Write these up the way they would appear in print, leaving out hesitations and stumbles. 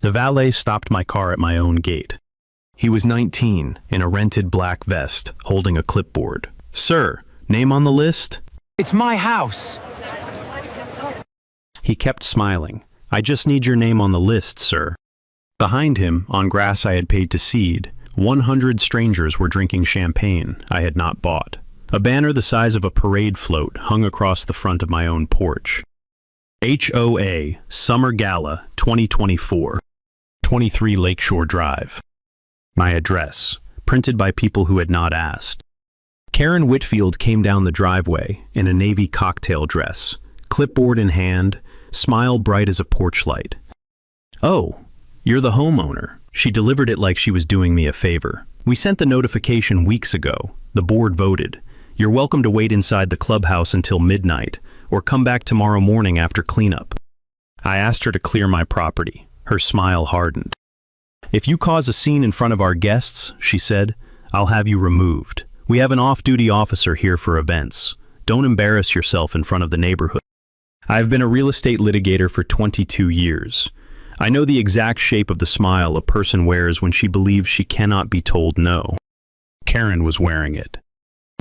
The valet stopped my car at my own gate. He was 19, in a rented black vest, holding a clipboard. "Sir, name on the list?" It's my house. He kept smiling. "I just need your name on the list, sir." Behind him, on grass I had paid to seed, 100 strangers were drinking champagne I had not bought. A banner the size of a parade float hung across the front of my own porch. HOA Summer Gala 2024, 23 Lakeshore Drive. My address, printed by people who had not asked. Karen Whitfield came down the driveway in a navy cocktail dress, clipboard in hand, smile bright as a porch light. "Oh, you're the homeowner." She delivered it like she was doing me a favor. "We sent the notification weeks ago. The board voted. You're welcome to wait inside the clubhouse until midnight, or come back tomorrow morning after cleanup." I asked her to clear my property. Her smile hardened. "If you cause a scene in front of our guests," she said, "I'll have you removed. We have an off-duty officer here for events. Don't embarrass yourself in front of the neighborhood." I've been a real estate litigator for 22 years. I know the exact shape of the smile a person wears when she believes she cannot be told no. Karen was wearing it.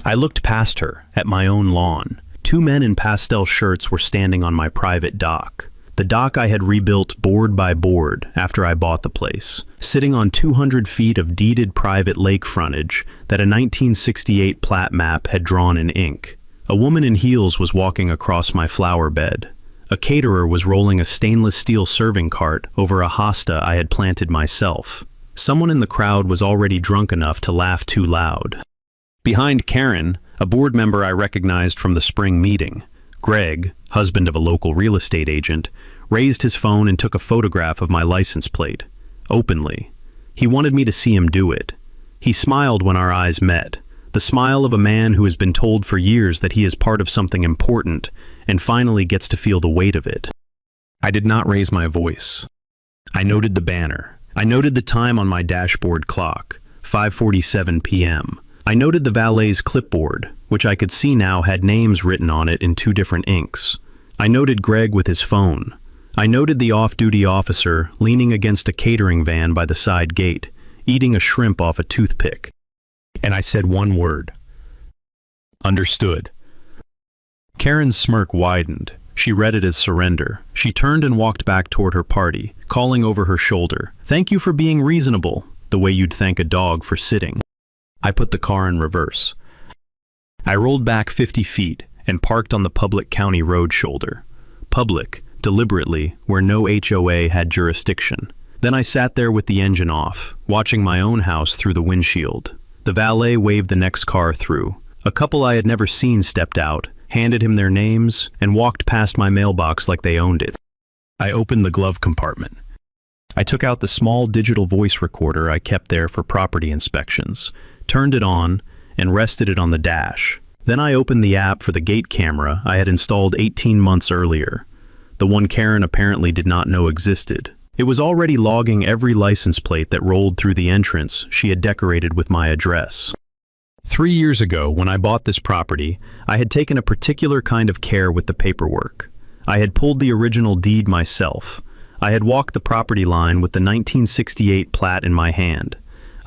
I looked past her, at my own lawn. Two men in pastel shirts were standing on my private dock. The dock I had rebuilt board by board after I bought the place, sitting on 200 feet of deeded private lake frontage that a 1968 plat map had drawn in ink. A woman in heels was walking across my flower bed. A caterer was rolling a stainless steel serving cart over a hosta I had planted myself. Someone in the crowd was already drunk enough to laugh too loud. Behind Karen, a board member I recognized from the spring meeting, Greg, husband of a local real estate agent, raised his phone and took a photograph of my license plate, openly. He wanted me to see him do it. He smiled when our eyes met, the smile of a man who has been told for years that he is part of something important and finally gets to feel the weight of it. I did not raise my voice. I noted the banner. I noted the time on my dashboard clock, 5:47 p.m. I noted the valet's clipboard, which I could see now had names written on it in two different inks. I noted Greg with his phone. I noted the off-duty officer leaning against a catering van by the side gate, eating a shrimp off a toothpick. And I said one word. "Understood." Karen's smirk widened. She read it as surrender. She turned and walked back toward her party, calling over her shoulder, "Thank you for being reasonable," the way you'd thank a dog for sitting. I put the car in reverse. I rolled back 50 feet and parked on the public county road shoulder. Public, deliberately, where no HOA had jurisdiction. Then I sat there with the engine off, watching my own house through the windshield. The valet waved the next car through. A couple I had never seen stepped out, handed him their names, and walked past my mailbox like they owned it. I opened the glove compartment. I took out the small digital voice recorder I kept there for property inspections, turned it on, and rested it on the dash. Then I opened the app for the gate camera I had installed 18 months earlier, the one Karen apparently did not know existed. It was already logging every license plate that rolled through the entrance she had decorated with my address. 3 years ago, when I bought this property, I had taken a particular kind of care with the paperwork. I had pulled the original deed myself. I had walked the property line with the 1968 plat in my hand.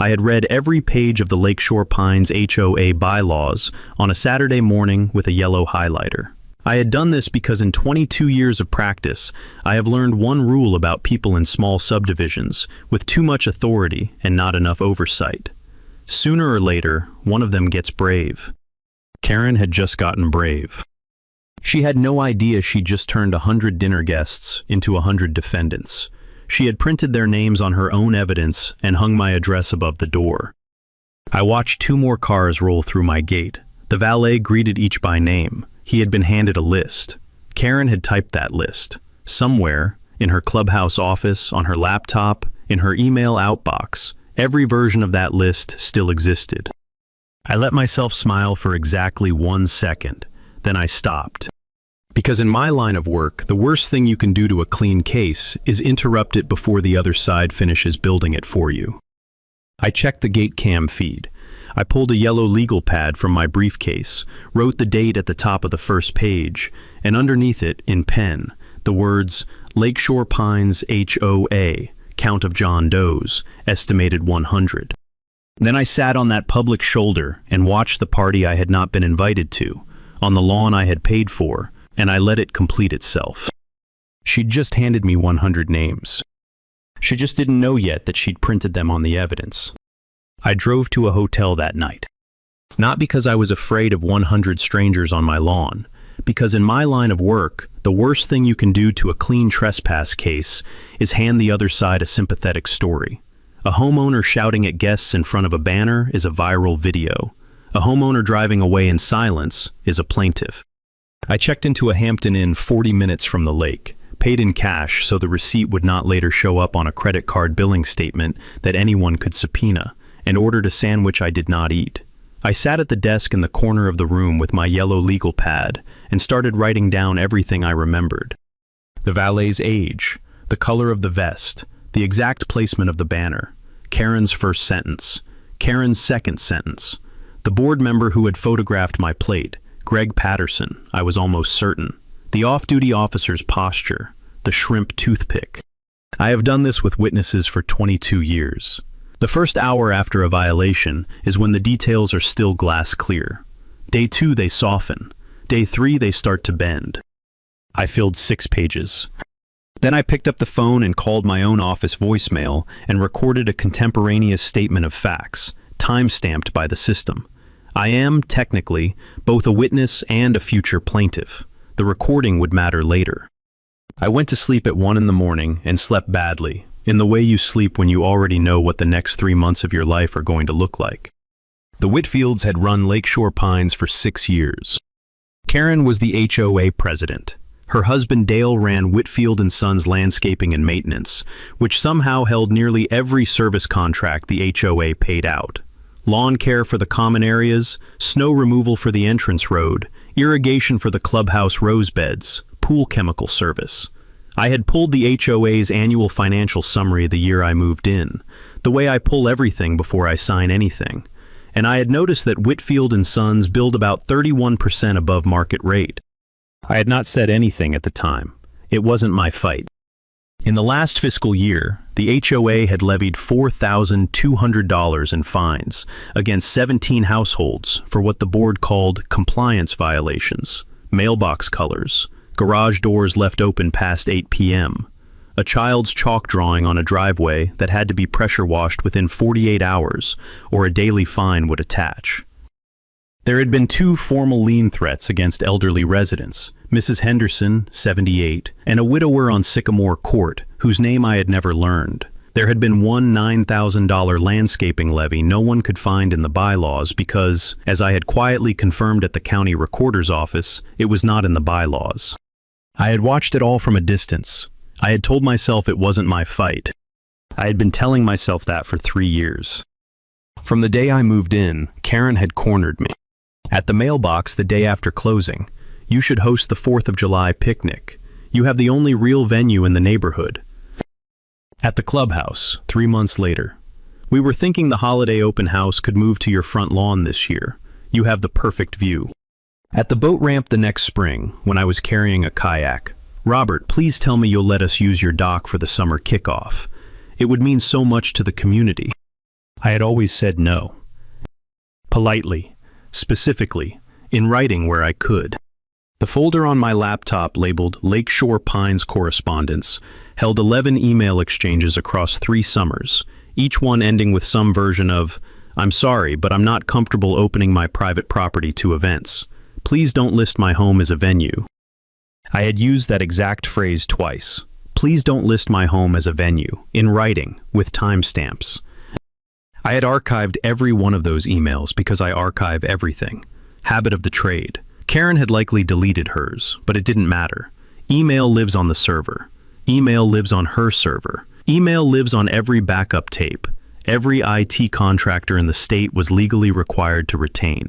I had read every page of the Lakeshore Pines HOA bylaws on a Saturday morning with a yellow highlighter. I had done this because in 22 years of practice, I have learned one rule about people in small subdivisions with too much authority and not enough oversight. Sooner or later, one of them gets brave. Karen had just gotten brave. She had no idea she'd just turned 100 dinner guests into 100 defendants. She had printed their names on her own evidence and hung my address above the door. I watched 2 more cars roll through my gate. The valet greeted each by name. He had been handed a list. Karen had typed that list. Somewhere, in her clubhouse office, on her laptop, in her email outbox, every version of that list still existed. I let myself smile for exactly 1 second. Then I stopped. Because in my line of work, the worst thing you can do to a clean case is interrupt it before the other side finishes building it for you. I checked the gate cam feed. I pulled a yellow legal pad from my briefcase, wrote the date at the top of the first page, and underneath it, in pen, the words Lakeshore Pines HOA, count of John Does, estimated 100. Then I sat on that public shoulder and watched the party I had not been invited to, on the lawn I had paid for, and I let it complete itself. She'd just handed me 100 names. She just didn't know yet that she'd printed them on the evidence. I drove to a hotel that night. Not because I was afraid of 100 strangers on my lawn, because in my line of work, the worst thing you can do to a clean trespass case is hand the other side a sympathetic story. A homeowner shouting at guests in front of a banner is a viral video. A homeowner driving away in silence is a plaintiff. I checked into a Hampton Inn 40 minutes from the lake, paid in cash so the receipt would not later show up on a credit card billing statement that anyone could subpoena, and ordered a sandwich I did not eat. I sat at the desk in the corner of the room with my yellow legal pad and started writing down everything I remembered. The valet's age, the color of the vest, the exact placement of the banner, Karen's first sentence, Karen's second sentence, the board member who had photographed my plate, Greg Patterson, I was almost certain, the off-duty officer's posture, the shrimp toothpick. I have done this with witnesses for 22 years. The first hour after a violation is when the details are still glass clear. Day 2 they soften. Day 3 they start to bend. I filled 6 pages. Then I picked up the phone and called my own office voicemail and recorded a contemporaneous statement of facts, time-stamped by the system. I am, technically, both a witness and a future plaintiff. The recording would matter later. I went to sleep at 1 in the morning and slept badly, in the way you sleep when you already know what the next 3 months of your life are going to look like. The Whitfields had run Lakeshore Pines for 6 years. Karen was the HOA president. Her husband Dale ran Whitfield & Sons Landscaping and Maintenance, which somehow held nearly every service contract the HOA paid out. Lawn care for the common areas, snow removal for the entrance road, irrigation for the clubhouse rose beds, pool chemical service. I had pulled the HOA's annual financial summary the year I moved in, the way I pull everything before I sign anything, and I had noticed that Whitfield & Sons billed about 31% above market rate. I had not said anything at the time. It wasn't my fight. In the last fiscal year, the HOA had levied $4,200 in fines against 17 households for what the board called compliance violations, mailbox colors, garage doors left open past 8 p.m., a child's chalk drawing on a driveway that had to be pressure washed within 48 hours, or a daily fine would attach. There had been 2 formal lien threats against elderly residents, Mrs. Henderson, 78, and a widower on Sycamore Court, whose name I had never learned. There had been one $9,000 landscaping levy no one could find in the bylaws because, as I had quietly confirmed at the county recorder's office, it was not in the bylaws. I had watched it all from a distance. I had told myself it wasn't my fight. I had been telling myself that for 3 years. From the day I moved in, Karen had cornered me. At the mailbox the day after closing, "You should host the 4th of July picnic. You have the only real venue in the neighborhood." At the clubhouse, 3 months later, "We were thinking the holiday open house could move to your front lawn this year. You have the perfect view." At the boat ramp the next spring, when I was carrying a kayak, "Robert, please tell me you'll let us use your dock for the summer kickoff. It would mean so much to the community." I had always said no. Politely, specifically, in writing where I could. The folder on my laptop labeled Lakeshore Pines Correspondence held 11 email exchanges across 3 summers, each one ending with some version of, "I'm sorry, but I'm not comfortable opening my private property to events. Please don't list my home as a venue." I had used that exact phrase twice. "Please don't list my home as a venue," in writing, with timestamps. I had archived every one of those emails because I archive everything. Habit of the trade. Karen had likely deleted hers, but it didn't matter. Email lives on the server. Email lives on her server. Email lives on every backup tape. Every IT contractor in the state was legally required to retain.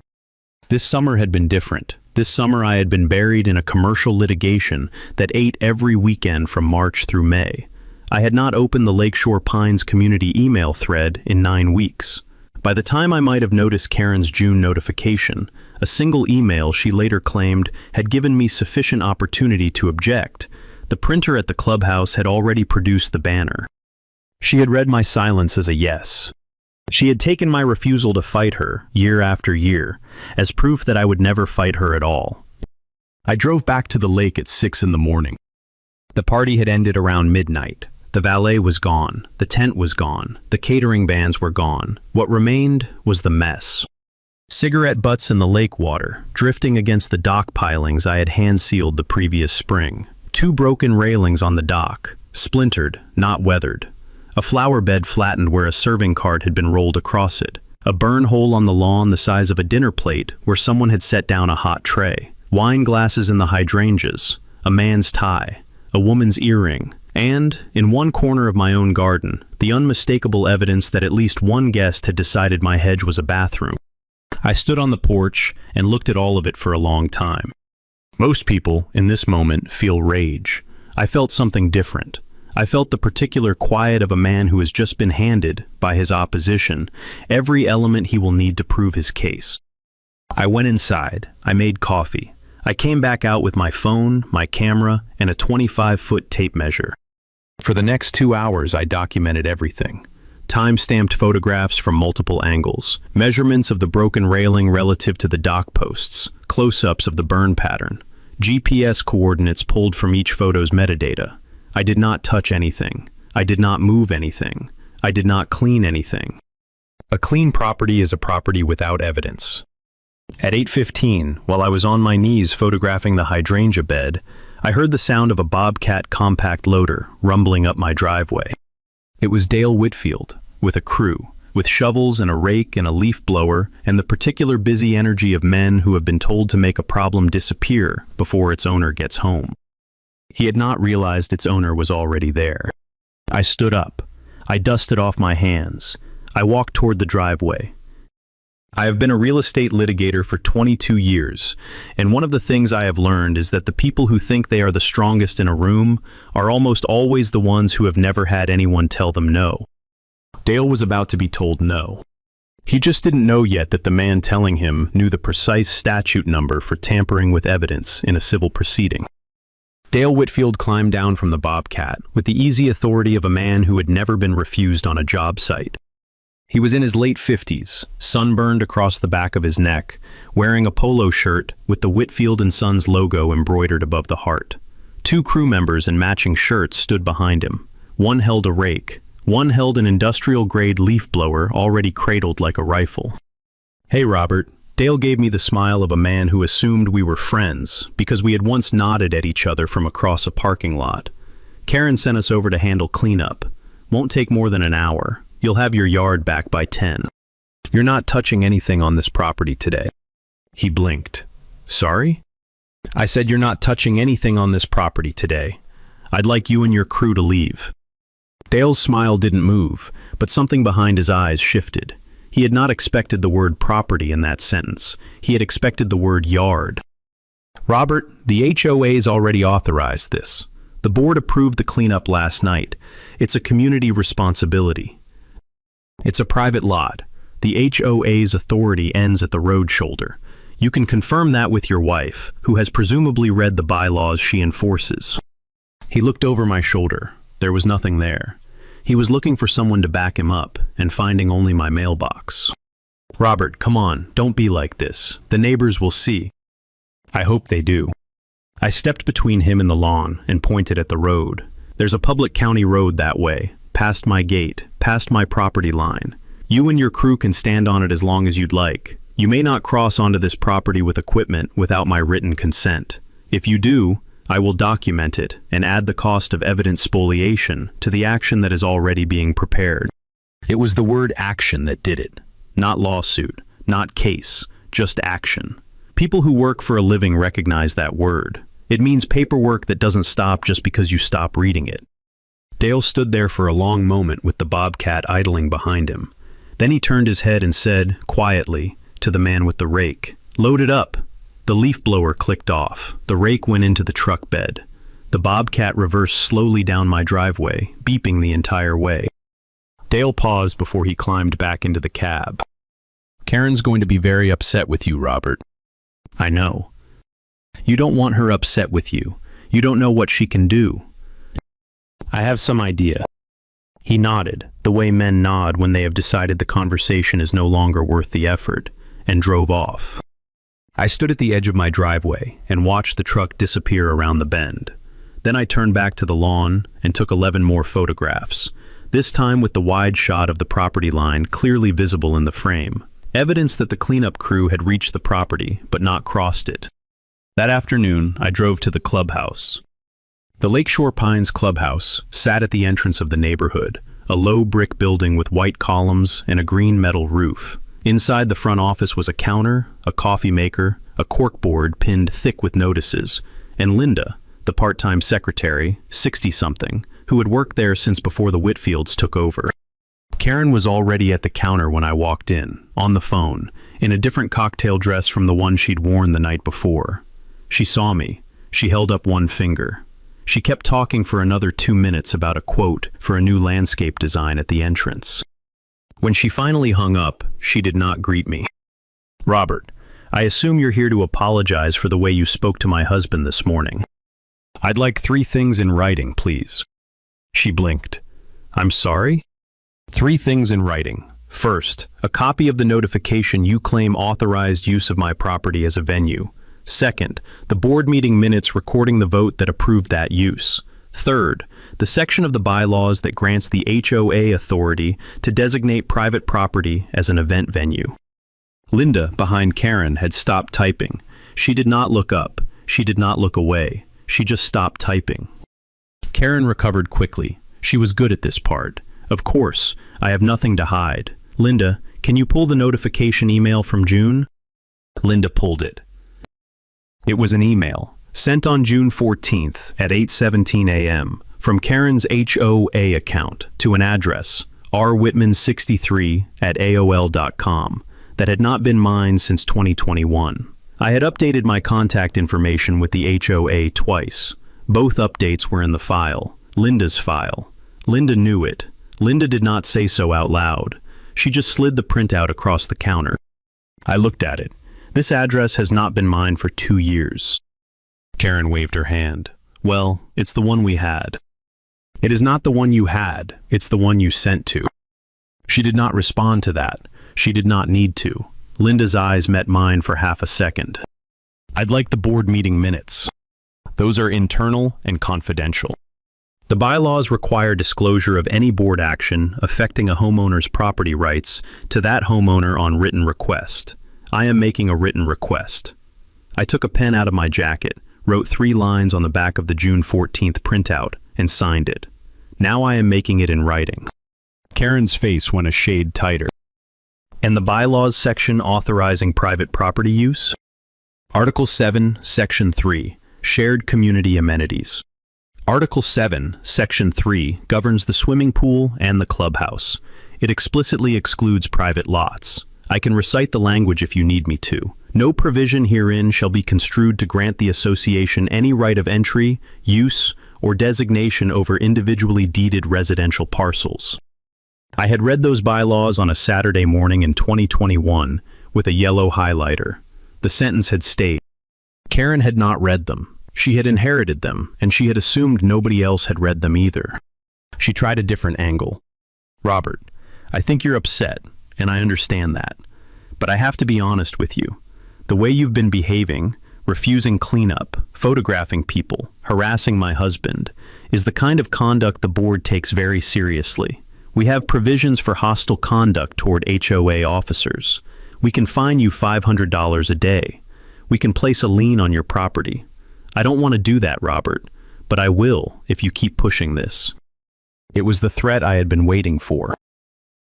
This summer had been different. This summer I had been buried in a commercial litigation that ate every weekend from March through May. I had not opened the Lakeshore Pines community email thread in 9 weeks. By the time I might have noticed Karen's June notification, a single email she later claimed had given me sufficient opportunity to object. The printer at the clubhouse had already produced the banner. She had read my silence as a yes. She had taken my refusal to fight her, year after year, as proof that I would never fight her at all. I drove back to the lake at 6 in the morning. The party had ended around midnight. The valet was gone, the tent was gone, the catering bands were gone. What remained was the mess. Cigarette butts in the lake water, drifting against the dock pilings I had hand-sealed the previous spring. 2 broken railings on the dock, splintered, not weathered. A flower bed flattened where a serving cart had been rolled across it. A burn hole on the lawn the size of a dinner plate where someone had set down a hot tray. Wine glasses in the hydrangeas. A man's tie. A woman's earring. And, in one corner of my own garden, the unmistakable evidence that at least one guest had decided my hedge was a bathroom. I stood on the porch and looked at all of it for a long time. Most people, in this moment, feel rage. I felt something different. I felt the particular quiet of a man who has just been handed, by his opposition, every element he will need to prove his case. I went inside. I made coffee. I came back out with my phone, my camera, and a 25-foot tape measure. For the next 2 hours, I documented everything. Time-stamped photographs from multiple angles, measurements of the broken railing relative to the dock posts, close-ups of the burn pattern, GPS coordinates pulled from each photo's metadata. I did not touch anything. I did not move anything. I did not clean anything. A clean property is a property without evidence. At 8:15, while I was on my knees photographing the hydrangea bed, I heard the sound of a Bobcat compact loader rumbling up my driveway. It was Dale Whitfield, with a crew, with shovels and a rake and a leaf blower and the particular busy energy of men who have been told to make a problem disappear before its owner gets home. He had not realized its owner was already there. I stood up. I dusted off my hands. I walked toward the driveway. I have been a real estate litigator for 22 years, and one of the things I have learned is that the people who think they are the strongest in a room are almost always the ones who have never had anyone tell them no. Dale was about to be told no. He just didn't know yet that the man telling him knew the precise statute number for tampering with evidence in a civil proceeding. Dale Whitfield climbed down from the Bobcat with the easy authority of a man who had never been refused on a job site. He was in his late 50s, sunburned across the back of his neck, wearing a polo shirt with the Whitfield & Sons logo embroidered above the heart. 2 crew members in matching shirts stood behind him. One held a rake. One held an industrial-grade leaf blower already cradled like a rifle. "Hey, Robert." Dale gave me the smile of a man who assumed we were friends because we had once nodded at each other from across a parking lot. "Karen sent us over to handle cleanup. Won't take more than an hour. You'll have your yard back by 10. You're not touching anything on this property today." He blinked. "Sorry?" I said, "You're not touching anything on this property today. I'd like you and your crew to leave." Dale's smile didn't move, but something behind his eyes shifted. He had not expected the word property in that sentence. He had expected the word yard. "Robert, the HOA's already authorized this. The board approved the cleanup last night. It's a community responsibility. It's a private lot. The HOA's authority ends at the road shoulder. You can confirm that with your wife, who has presumably read the bylaws she enforces." He looked over my shoulder. There was nothing there. He was looking for someone to back him up, and finding only my mailbox. "Robert, come on, don't be like this. The neighbors will see." "I hope they do." I stepped between him and the lawn and pointed at the road. "There's a public county road that way, past my gate, past my property line. You and your crew can stand on it as long as you'd like. You may not cross onto this property with equipment without my written consent. If you do, I will document it and add the cost of evidence spoliation to the action that is already being prepared." It was the word action that did it. Not lawsuit, not case, just action. People who work for a living recognize that word. It means paperwork that doesn't stop just because you stop reading it. Dale stood there for a long moment with the Bobcat idling behind him. Then he turned his head and said, quietly, to the man with the rake, "Load it up." The leaf blower clicked off. The rake went into the truck bed. The Bobcat reversed slowly down my driveway, beeping the entire way. Dale paused before he climbed back into the cab. "Karen's going to be very upset with you, Robert." "I know." "You don't want her upset with you. You don't know what she can do." "I have some idea." He nodded, the way men nod when they have decided the conversation is no longer worth the effort, and drove off. I stood at the edge of my driveway and watched the truck disappear around the bend. Then I turned back to the lawn and took 11 more photographs, this time with the wide shot of the property line clearly visible in the frame, evidence that the cleanup crew had reached the property but not crossed it. That afternoon, I drove to the clubhouse. The Lakeshore Pines clubhouse sat at the entrance of the neighborhood, a low brick building with white columns and a green metal roof. Inside the front office was a counter, a coffee maker, a corkboard pinned thick with notices, and Linda, the part-time secretary, 60-something, who had worked there since before the Whitfields took over. Karen was already at the counter when I walked in, on the phone, in a different cocktail dress from the one she'd worn the night before. She saw me. She held up one finger. She kept talking for another 2 minutes about a quote for a new landscape design at the entrance. When she finally hung up, she did not greet me. "Robert, I assume you're here to apologize for the way you spoke to my husband this morning. I'd like 3 things in writing, please." She blinked. "I'm sorry?" 3 things in writing. First, a copy of the notification you claim authorized use of my property as a venue. Second, the board meeting minutes recording the vote that approved that use. Third, the section of the bylaws that grants the HOA authority to designate private property as an event venue. Linda, behind Karen, had stopped typing. She did not look up. She did not look away. She just stopped typing. Karen recovered quickly. She was good at this part. "Of course, I have nothing to hide. Linda, can you pull the notification email from June?" Linda pulled it. It was an email, sent on June 14th at 8:17 a.m. from Karen's HOA account to an address, rwhitman63@aol.com, that had not been mine since 2021. I had updated my contact information with the HOA twice. Both updates were in the file, Linda's file. Linda knew it. Linda did not say so out loud. She just slid the printout across the counter. I looked at it. This address has not been mine for 2 years. Karen waved her hand. "Well, it's the one we had." "It is not the one you had, it's the one you sent to." She did not respond to that. She did not need to. Linda's eyes met mine for half a second. "I'd like the board meeting minutes. Those are internal and confidential. The bylaws require disclosure of any board action affecting a homeowner's property rights to that homeowner on written request. I am making a written request." I took a pen out of my jacket, wrote 3 lines on the back of the June 14th printout, and signed it. Now I am making it in writing. Karen's face went a shade tighter. "And the bylaws section authorizing private property use?" Article 7, Section 3, Shared Community Amenities. Article 7, Section 3 governs the swimming pool and the clubhouse. It explicitly excludes private lots. I can recite the language if you need me to. "No provision herein shall be construed to grant the association any right of entry, use, or designation over individually deeded residential parcels." I had read those bylaws on a Saturday morning in 2021 with a yellow highlighter. The sentence had stayed. Karen had not read them. She had inherited them, and she had assumed nobody else had read them either. She tried a different angle. "Robert, I think you're upset, and I understand that. But I have to be honest with you. The way you've been behaving, refusing cleanup, photographing people, harassing my husband, is the kind of conduct the board takes very seriously. We have provisions for hostile conduct toward HOA officers. We can fine you $500 a day. We can place a lien on your property. I don't want to do that, Robert, but I will if you keep pushing this." It was the threat I had been waiting for.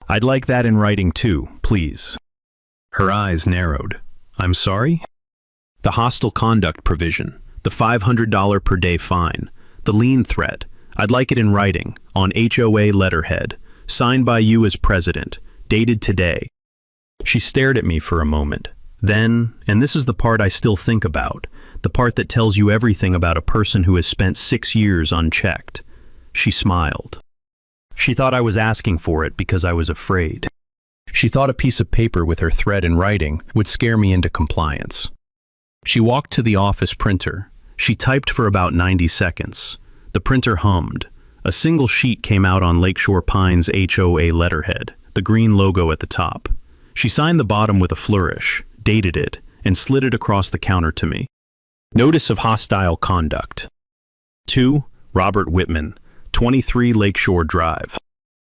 "I'd like that in writing too, please." Her eyes narrowed. "I'm sorry?" "The hostile conduct provision, the $500 per day fine, the lien threat. I'd like it in writing, on HOA letterhead, signed by you as president, dated today." She stared at me for a moment. Then, and this is the part I still think about, the part that tells you everything about a person who has spent 6 years unchecked, she smiled. She thought I was asking for it because I was afraid. She thought a piece of paper with her threat in writing would scare me into compliance. She walked to the office printer. She typed for about 90 seconds. The printer hummed. A single sheet came out on Lakeshore Pines' HOA letterhead, the green logo at the top. She signed the bottom with a flourish, dated it, and slid it across the counter to me. Notice of hostile conduct. To Robert Whitman, 23 Lakeshore Drive.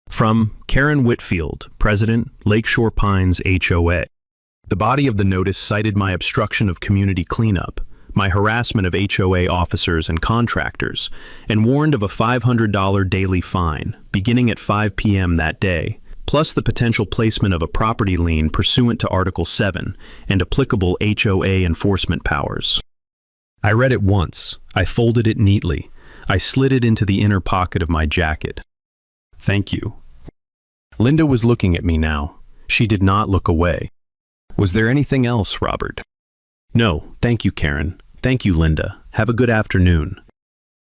From Karen Whitfield, President, Lakeshore Pines HOA. The body of the notice cited my obstruction of community cleanup, my harassment of HOA officers and contractors, and warned of a $500 daily fine, beginning at 5 p.m. that day, plus the potential placement of a property lien pursuant to Article 7 and applicable HOA enforcement powers. I read it once. I folded it neatly. I slid it into the inner pocket of my jacket. Thank you. Linda was looking at me now. She did not look away. Was there anything else, Robert? No, thank you, Karen. Thank you, Linda. Have a good afternoon.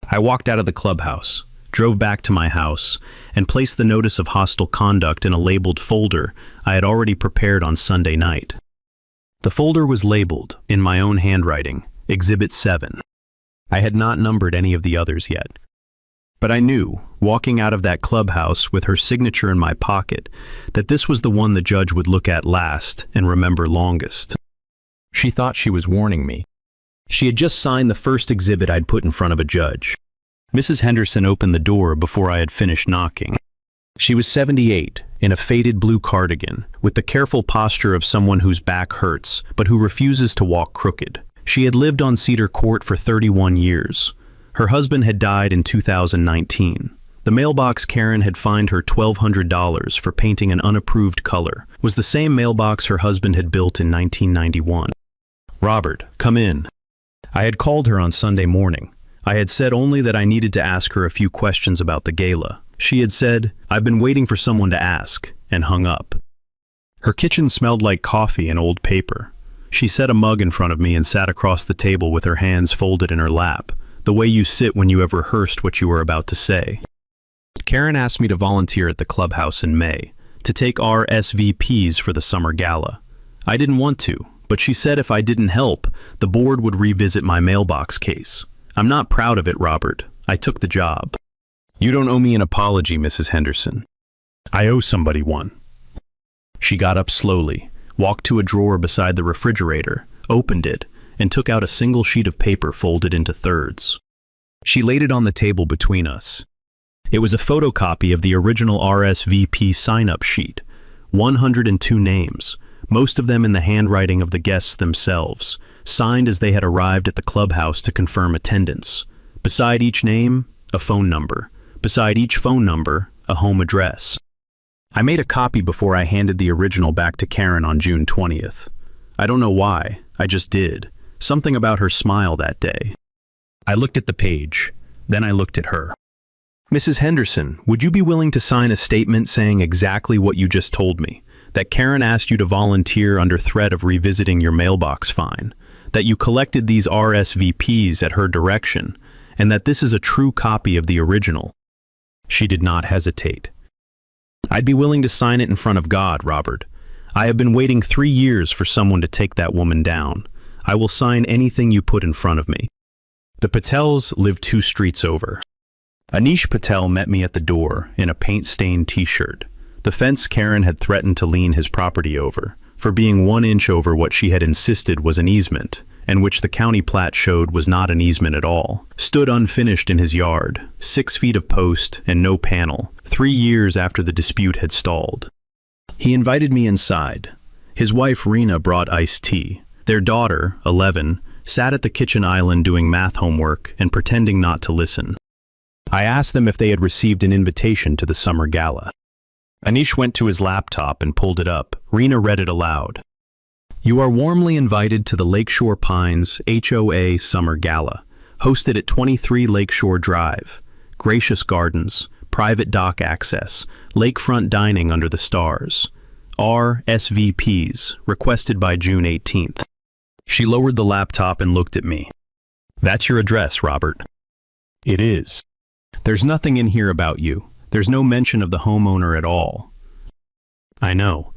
I walked out of the clubhouse, drove back to my house, and placed the notice of hostile conduct in a labeled folder I had already prepared on Sunday night. The folder was labeled, in my own handwriting, Exhibit 7. I had not numbered any of the others yet. But I knew, walking out of that clubhouse with her signature in my pocket, that this was the one the judge would look at last and remember longest. She thought she was warning me. She had just signed the first exhibit I'd put in front of a judge. Mrs. Henderson opened the door before I had finished knocking. She was 78, in a faded blue cardigan, with the careful posture of someone whose back hurts, but who refuses to walk crooked. She had lived on Cedar Court for 31 years. Her husband had died in 2019. The mailbox Karen had fined her $1,200 for painting an unapproved color was the same mailbox her husband had built in 1991. Robert, come in. I had called her on Sunday morning. I had said only that I needed to ask her a few questions about the gala. She had said, "I've been waiting for someone to ask," and hung up. Her kitchen smelled like coffee and old paper. She set a mug in front of me and sat across the table with her hands folded in her lap, the way you sit when you have rehearsed what you are about to say. Karen asked me to volunteer at the clubhouse in May, to take RSVPs for the summer gala. I didn't want to, but she said if I didn't help, the board would revisit my mailbox case. I'm not proud of it, Robert. I took the job. You don't owe me an apology, Mrs. Henderson. I owe somebody one. She got up slowly, walked to a drawer beside the refrigerator, opened it, and took out a single sheet of paper folded into thirds. She laid it on the table between us. It was a photocopy of the original RSVP sign-up sheet, 102 names, most of them in the handwriting of the guests themselves, signed as they had arrived at the clubhouse to confirm attendance. Beside each name, a phone number. Beside each phone number, a home address. I made a copy before I handed the original back to Karen on June 20th. I don't know why, I just did. Something about her smile that day. I looked at the page, then I looked at her. Mrs. Henderson, would you be willing to sign a statement saying exactly what you just told me? That Karen asked you to volunteer under threat of revisiting your mailbox fine, that you collected these RSVPs at her direction, and that this is a true copy of the original. She did not hesitate. I'd be willing to sign it in front of God, Robert. I have been waiting 3 years for someone to take that woman down. I will sign anything you put in front of me. The Patels lived 2 streets over. Anish Patel met me at the door in a paint-stained t-shirt. The fence Karen had threatened to lien his property over, for being 1 inch over what she had insisted was an easement, and which the county plat showed was not an easement at all, stood unfinished in his yard, 6 feet of post and no panel, 3 years after the dispute had stalled. He invited me inside. His wife Rena brought iced tea. Their daughter, 11, sat at the kitchen island doing math homework and pretending not to listen. I asked them if they had received an invitation to the summer gala. Anish went to his laptop and pulled it up. Rena read it aloud. You are warmly invited to the Lakeshore Pines HOA Summer Gala, hosted at 23 Lakeshore Drive. Gracious gardens, private dock access, lakefront dining under the stars. RSVPs, requested by June 18th. She lowered the laptop and looked at me. That's your address, Robert. It is. There's nothing in here about you. There's no mention of the homeowner at all. I know.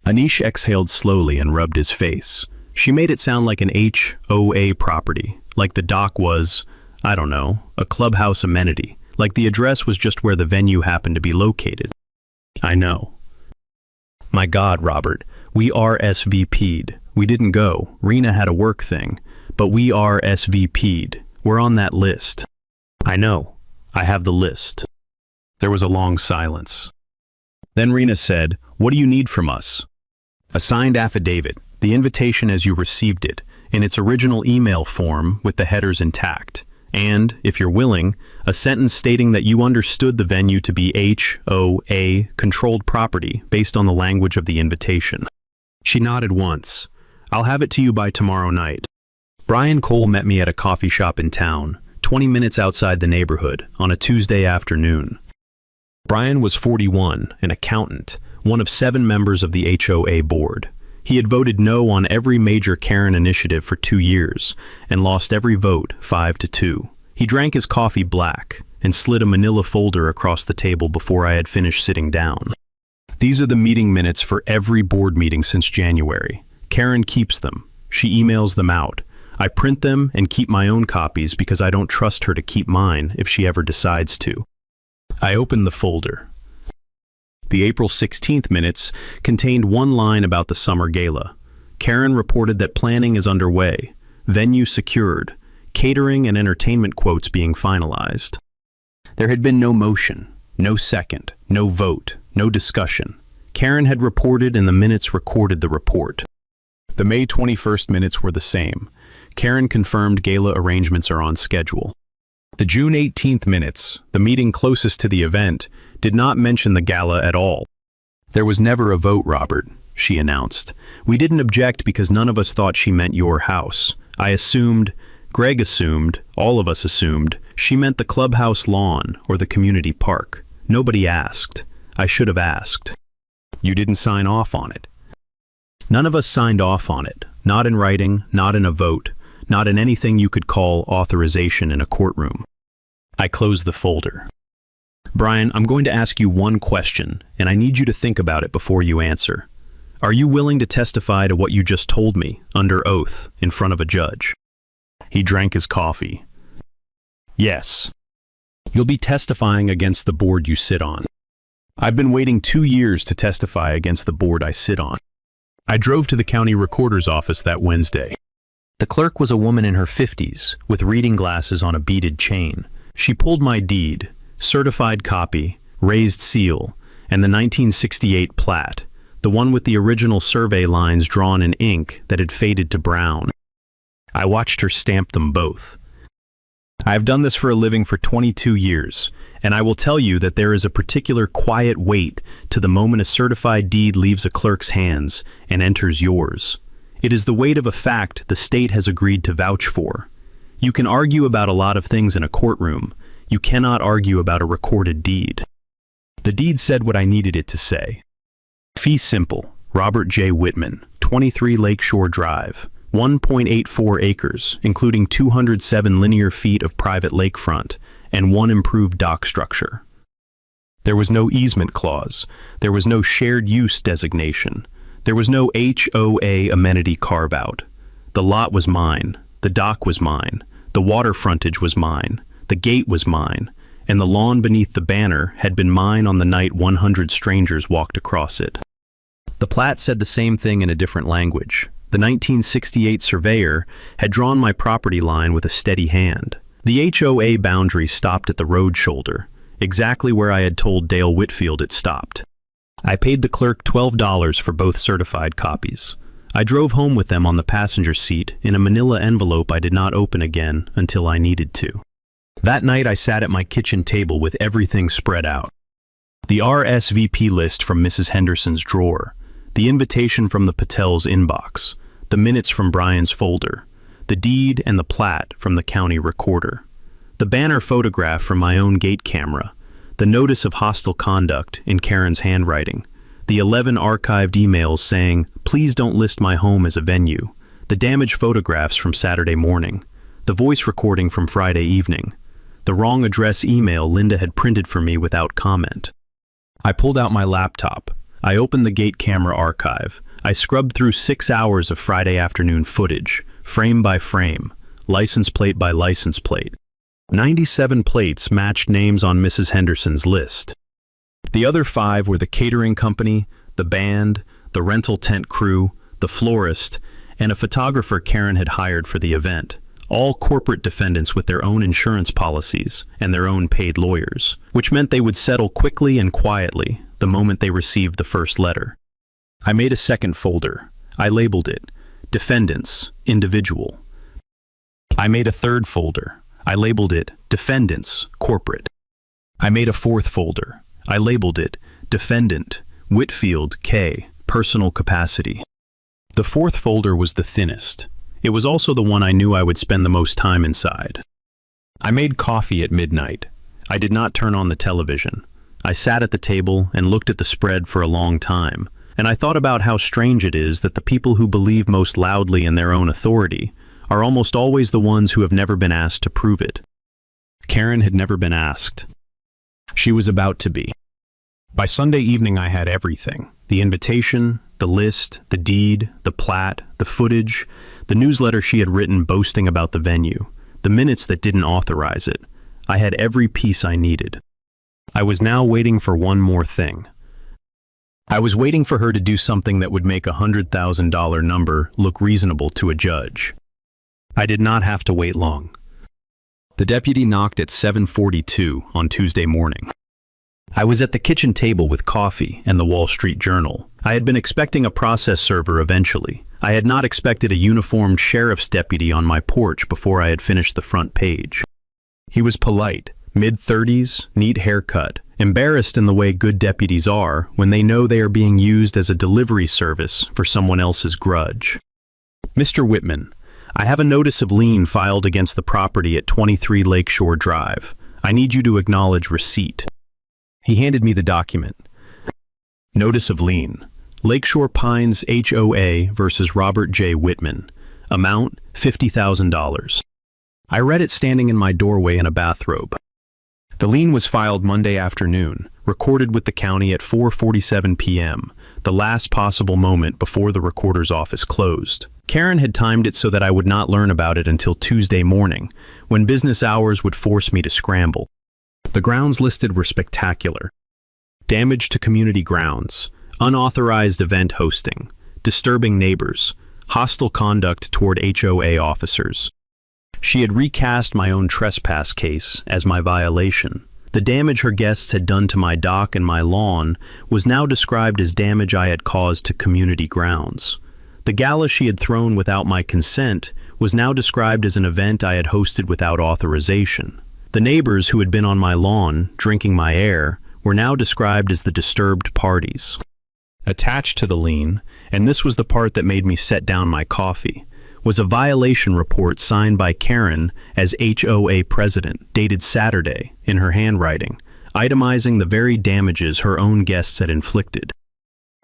Anish exhaled slowly and rubbed his face. She made it sound like an HOA property, like the dock was, I don't know, a clubhouse amenity. like the address was just where the venue happened to be located. I know. My God, Robert, we RSVP'd. We didn't go. Rena had a work thing. But we RSVP'd. We're on that list. I know. I have the list. There was a long silence. Then Rena said, "What do you need from us?" A signed affidavit, the invitation as you received it, in its original email form with the headers intact. And, if you're willing, a sentence stating that you understood the venue to be HOA controlled property based on the language of the invitation. She nodded once. I'll have it to you by tomorrow night. Brian Cole met me at a coffee shop in town, 20 minutes outside the neighborhood, on a Tuesday afternoon. Brian was 41, an accountant, one of 7 members of the HOA board. He had voted no on every major Karen initiative for 2 years and lost every vote 5-2. He drank his coffee black and slid a manila folder across the table before I had finished sitting down. These are the meeting minutes for every board meeting since January. Karen keeps them. She emails them out. I print them and keep my own copies because I don't trust her to keep mine if she ever decides to. I opened the folder. The April 16th minutes contained one line about the summer gala. Karen reported that planning is underway, venue secured, catering and entertainment quotes being finalized. There had been no motion, no second, no vote, no discussion. Karen had reported and the minutes recorded the report. The May 21st minutes were the same. Karen confirmed gala arrangements are on schedule. The June 18th minutes, the meeting closest to the event, did not mention the gala at all. There was never a vote, Robert, she announced. We didn't object because none of us thought she meant your house. I assumed, Greg assumed, all of us assumed, she meant the clubhouse lawn or the community park. Nobody asked. I should have asked. You didn't sign off on it. None of us signed off on it, not in writing, not in a vote, not in anything you could call authorization in a courtroom. I closed the folder. Brian, I'm going to ask you one question, and I need you to think about it before you answer. Are you willing to testify to what you just told me, under oath, in front of a judge? He drank his coffee. Yes. You'll be testifying against the board you sit on. I've been waiting 2 years to testify against the board I sit on. I drove to the county recorder's office that Wednesday. The clerk was a woman in her 50s, with reading glasses on a beaded chain. She pulled my deed, certified copy, raised seal, and the 1968 plat, the one with the original survey lines drawn in ink that had faded to brown. I watched her stamp them both. I have done this for a living for 22 years, and I will tell you that there is a particular quiet weight to the moment a certified deed leaves a clerk's hands and enters yours. It is the weight of a fact the state has agreed to vouch for. You can argue about a lot of things in a courtroom. You cannot argue about a recorded deed. The deed said what I needed it to say. Fee simple, Robert J. Whitman, 23 Lakeshore Drive, 1.84 acres, including 207 linear feet of private lakefront and 1 improved dock structure. There was no easement clause. There was no shared use designation. There was no HOA amenity carve-out. The lot was mine. The dock was mine. The water frontage was mine. The gate was mine. And the lawn beneath the banner had been mine on the night 100 strangers walked across it. The plat said the same thing in a different language. The 1968 surveyor had drawn my property line with a steady hand. The HOA boundary stopped at the road shoulder, exactly where I had told Dale Whitfield it stopped. I paid the clerk $12 for both certified copies. I drove home with them on the passenger seat in a manila envelope I did not open again until I needed to. That night I sat at my kitchen table with everything spread out. The RSVP list from Mrs. Henderson's drawer, the invitation from the Patel's inbox, the minutes from Brian's folder, the deed and the plat from the county recorder, the banner photograph from my own gate camera, the notice of hostile conduct in Karen's handwriting, the 11 archived emails saying, "Please don't list my home as a venue," the damaged photographs from Saturday morning, the voice recording from Friday evening, the wrong address email Linda had printed for me without comment. I pulled out my laptop. I opened the gate camera archive. I scrubbed through 6 hours of Friday afternoon footage, frame by frame, license plate by license plate. 97 plates matched names on Mrs. Henderson's list. The other 5 were the catering company, the band, the rental tent crew, the florist, and a photographer Karen had hired for the event, all corporate defendants with their own insurance policies and their own paid lawyers, which meant they would settle quickly and quietly the moment they received the first letter. I made a second folder. I labeled it Defendants, Individual. I made a third folder. I labeled it Defendants, Corporate. I made a fourth folder. I labeled it Defendant, Whitfield, K, Personal Capacity. The fourth folder was the thinnest. It was also the one I knew I would spend the most time inside. I made coffee at midnight. I did not turn on the television. I sat at the table and looked at the spread for a long time, and I thought about how strange it is that the people who believe most loudly in their own authority are almost always the ones who have never been asked to prove it. Karen had never been asked. She was about to be. By Sunday evening I had everything: the invitation, the list, the deed, the plat, the footage, the newsletter she had written boasting about the venue, the minutes that didn't authorize it. I had every piece I needed. I was now waiting for one more thing. I was waiting for her to do something that would make a $100,000 number look reasonable to a judge. I did not have to wait long. The deputy knocked at 7:42 on Tuesday morning. I was at the kitchen table with coffee and the Wall Street Journal. I had been expecting a process server eventually. I had not expected a uniformed sheriff's deputy on my porch before I had finished the front page. He was polite, mid-30s, neat haircut, embarrassed in the way good deputies are when they know they are being used as a delivery service for someone else's grudge. Mr. Whitman, I have a notice of lien filed against the property at 23 Lakeshore Drive. I need you to acknowledge receipt. He handed me the document. Notice of lien. Lakeshore Pines HOA versus Robert J. Whitman. Amount $50,000. I read it standing in my doorway in a bathrobe. The lien was filed Monday afternoon, recorded with the county at 4:47 p.m., the last possible moment before the recorder's office closed. Karen had timed it so that I would not learn about it until Tuesday morning, when business hours would force me to scramble. The grounds listed were spectacular. Damage to community grounds, unauthorized event hosting, disturbing neighbors, hostile conduct toward HOA officers. She had recast my own trespass case as my violation. The damage her guests had done to my dock and my lawn was now described as damage I had caused to community grounds. The gala she had thrown without my consent was now described as an event I had hosted without authorization. The neighbors who had been on my lawn, drinking my air, were now described as the disturbed parties. Attached to the lien, and this was the part that made me set down my coffee, was a violation report signed by Karen as HOA president, dated Saturday, in her handwriting, itemizing the very damages her own guests had inflicted.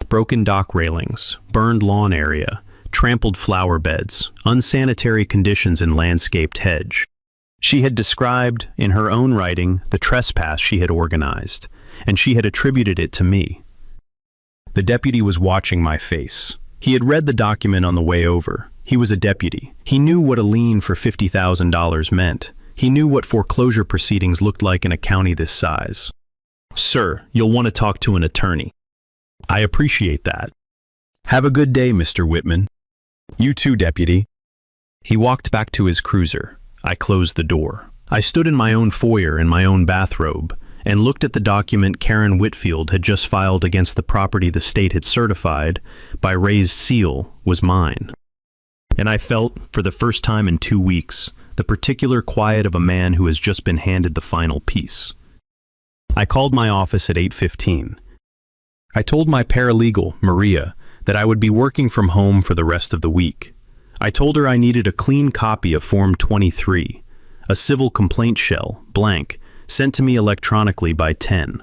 Broken dock railings, burned lawn area, trampled flower beds, unsanitary conditions in landscaped hedge. She had described, in her own writing, the trespass she had organized, and she had attributed it to me. The deputy was watching my face. He had read the document on the way over. He was a deputy. He knew what a lien for $50,000 meant. He knew what foreclosure proceedings looked like in a county this size. "Sir, you'll want to talk to an attorney." "I appreciate that." "Have a good day, Mr. Whitman." "You too, deputy." He walked back to his cruiser. I closed the door. I stood in my own foyer in my own bathrobe and looked at the document Karen Whitfield had just filed against the property the state had certified, by raised seal, was mine. And I felt, for the first time in 2 weeks, the particular quiet of a man who has just been handed the final piece. I called my office at 8:15. I told my paralegal, Maria, that I would be working from home for the rest of the week. I told her I needed a clean copy of Form 23, a civil complaint shell, blank, sent to me electronically by 10.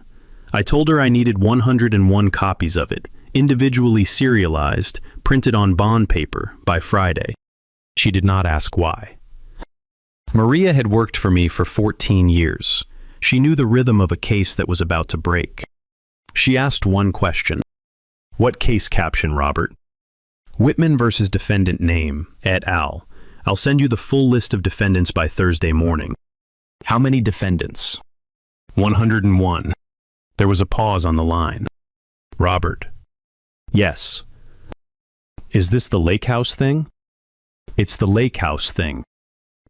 I told her I needed 101 copies of it, individually serialized, printed on bond paper, by Friday. She did not ask why. Maria had worked for me for 14 years. She knew the rhythm of a case that was about to break. She asked one question. "What case caption, Robert?" "Whitman versus defendant name, et al. I'll send you the full list of defendants by Thursday morning." How many defendants? 101. There was a pause on the line. Robert. Yes. Is this the lake house thing? It's the lake house thing.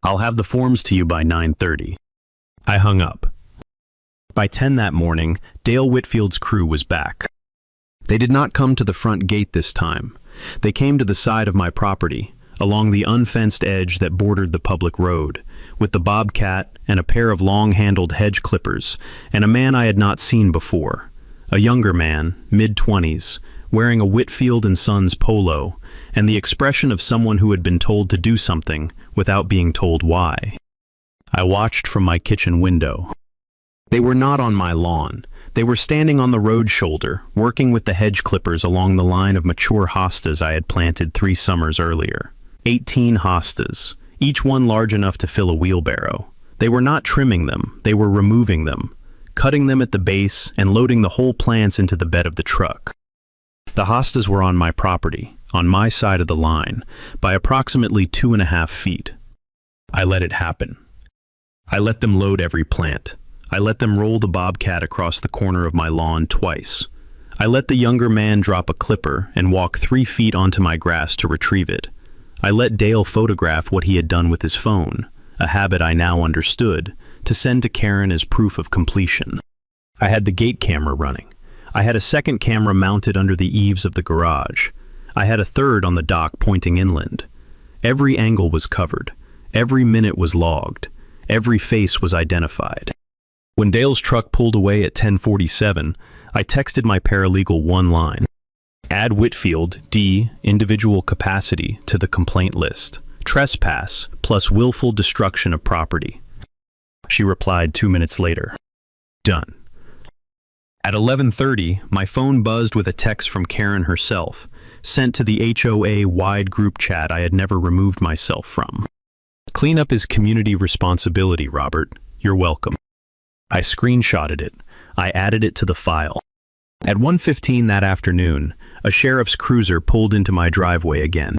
I'll have the forms to you by 9:30. I hung up. By 10 that morning, Dale Whitfield's crew was back. They did not come to the front gate this time. They came to the side of my property, along the unfenced edge that bordered the public road, with the bobcat and a pair of long-handled hedge clippers, and a man I had not seen before. A younger man, mid-20s, wearing a Whitfield & Sons polo, and the expression of someone who had been told to do something without being told why. I watched from my kitchen window. They were not on my lawn. They were standing on the road shoulder, working with the hedge clippers along the line of mature hostas I had planted 3 summers earlier. 18 hostas, each one large enough to fill a wheelbarrow. They were not trimming them, they were removing them, cutting them at the base and loading the whole plants into the bed of the truck. The hostas were on my property, on my side of the line, by approximately 2.5 feet. I let it happen. I let them load every plant. I let them roll the bobcat across the corner of my lawn twice. I let the younger man drop a clipper and walk 3 feet onto my grass to retrieve it. I let Dale photograph what he had done with his phone, a habit I now understood, to send to Karen as proof of completion. I had the gate camera running. I had a second camera mounted under the eaves of the garage. I had a third on the dock pointing inland. Every angle was covered. Every minute was logged. Every face was identified. When Dale's truck pulled away at 10:47, I texted my paralegal one line. Add Whitfield, D, individual capacity, to the complaint list. Trespass plus willful destruction of property. She replied 2 minutes later. Done. At 11:30, my phone buzzed with a text from Karen herself, sent to the HOA wide group chat I had never removed myself from. Cleanup is community responsibility, Robert. You're welcome. I screenshotted it. I added it to the file. At 1:15 that afternoon, a sheriff's cruiser pulled into my driveway again.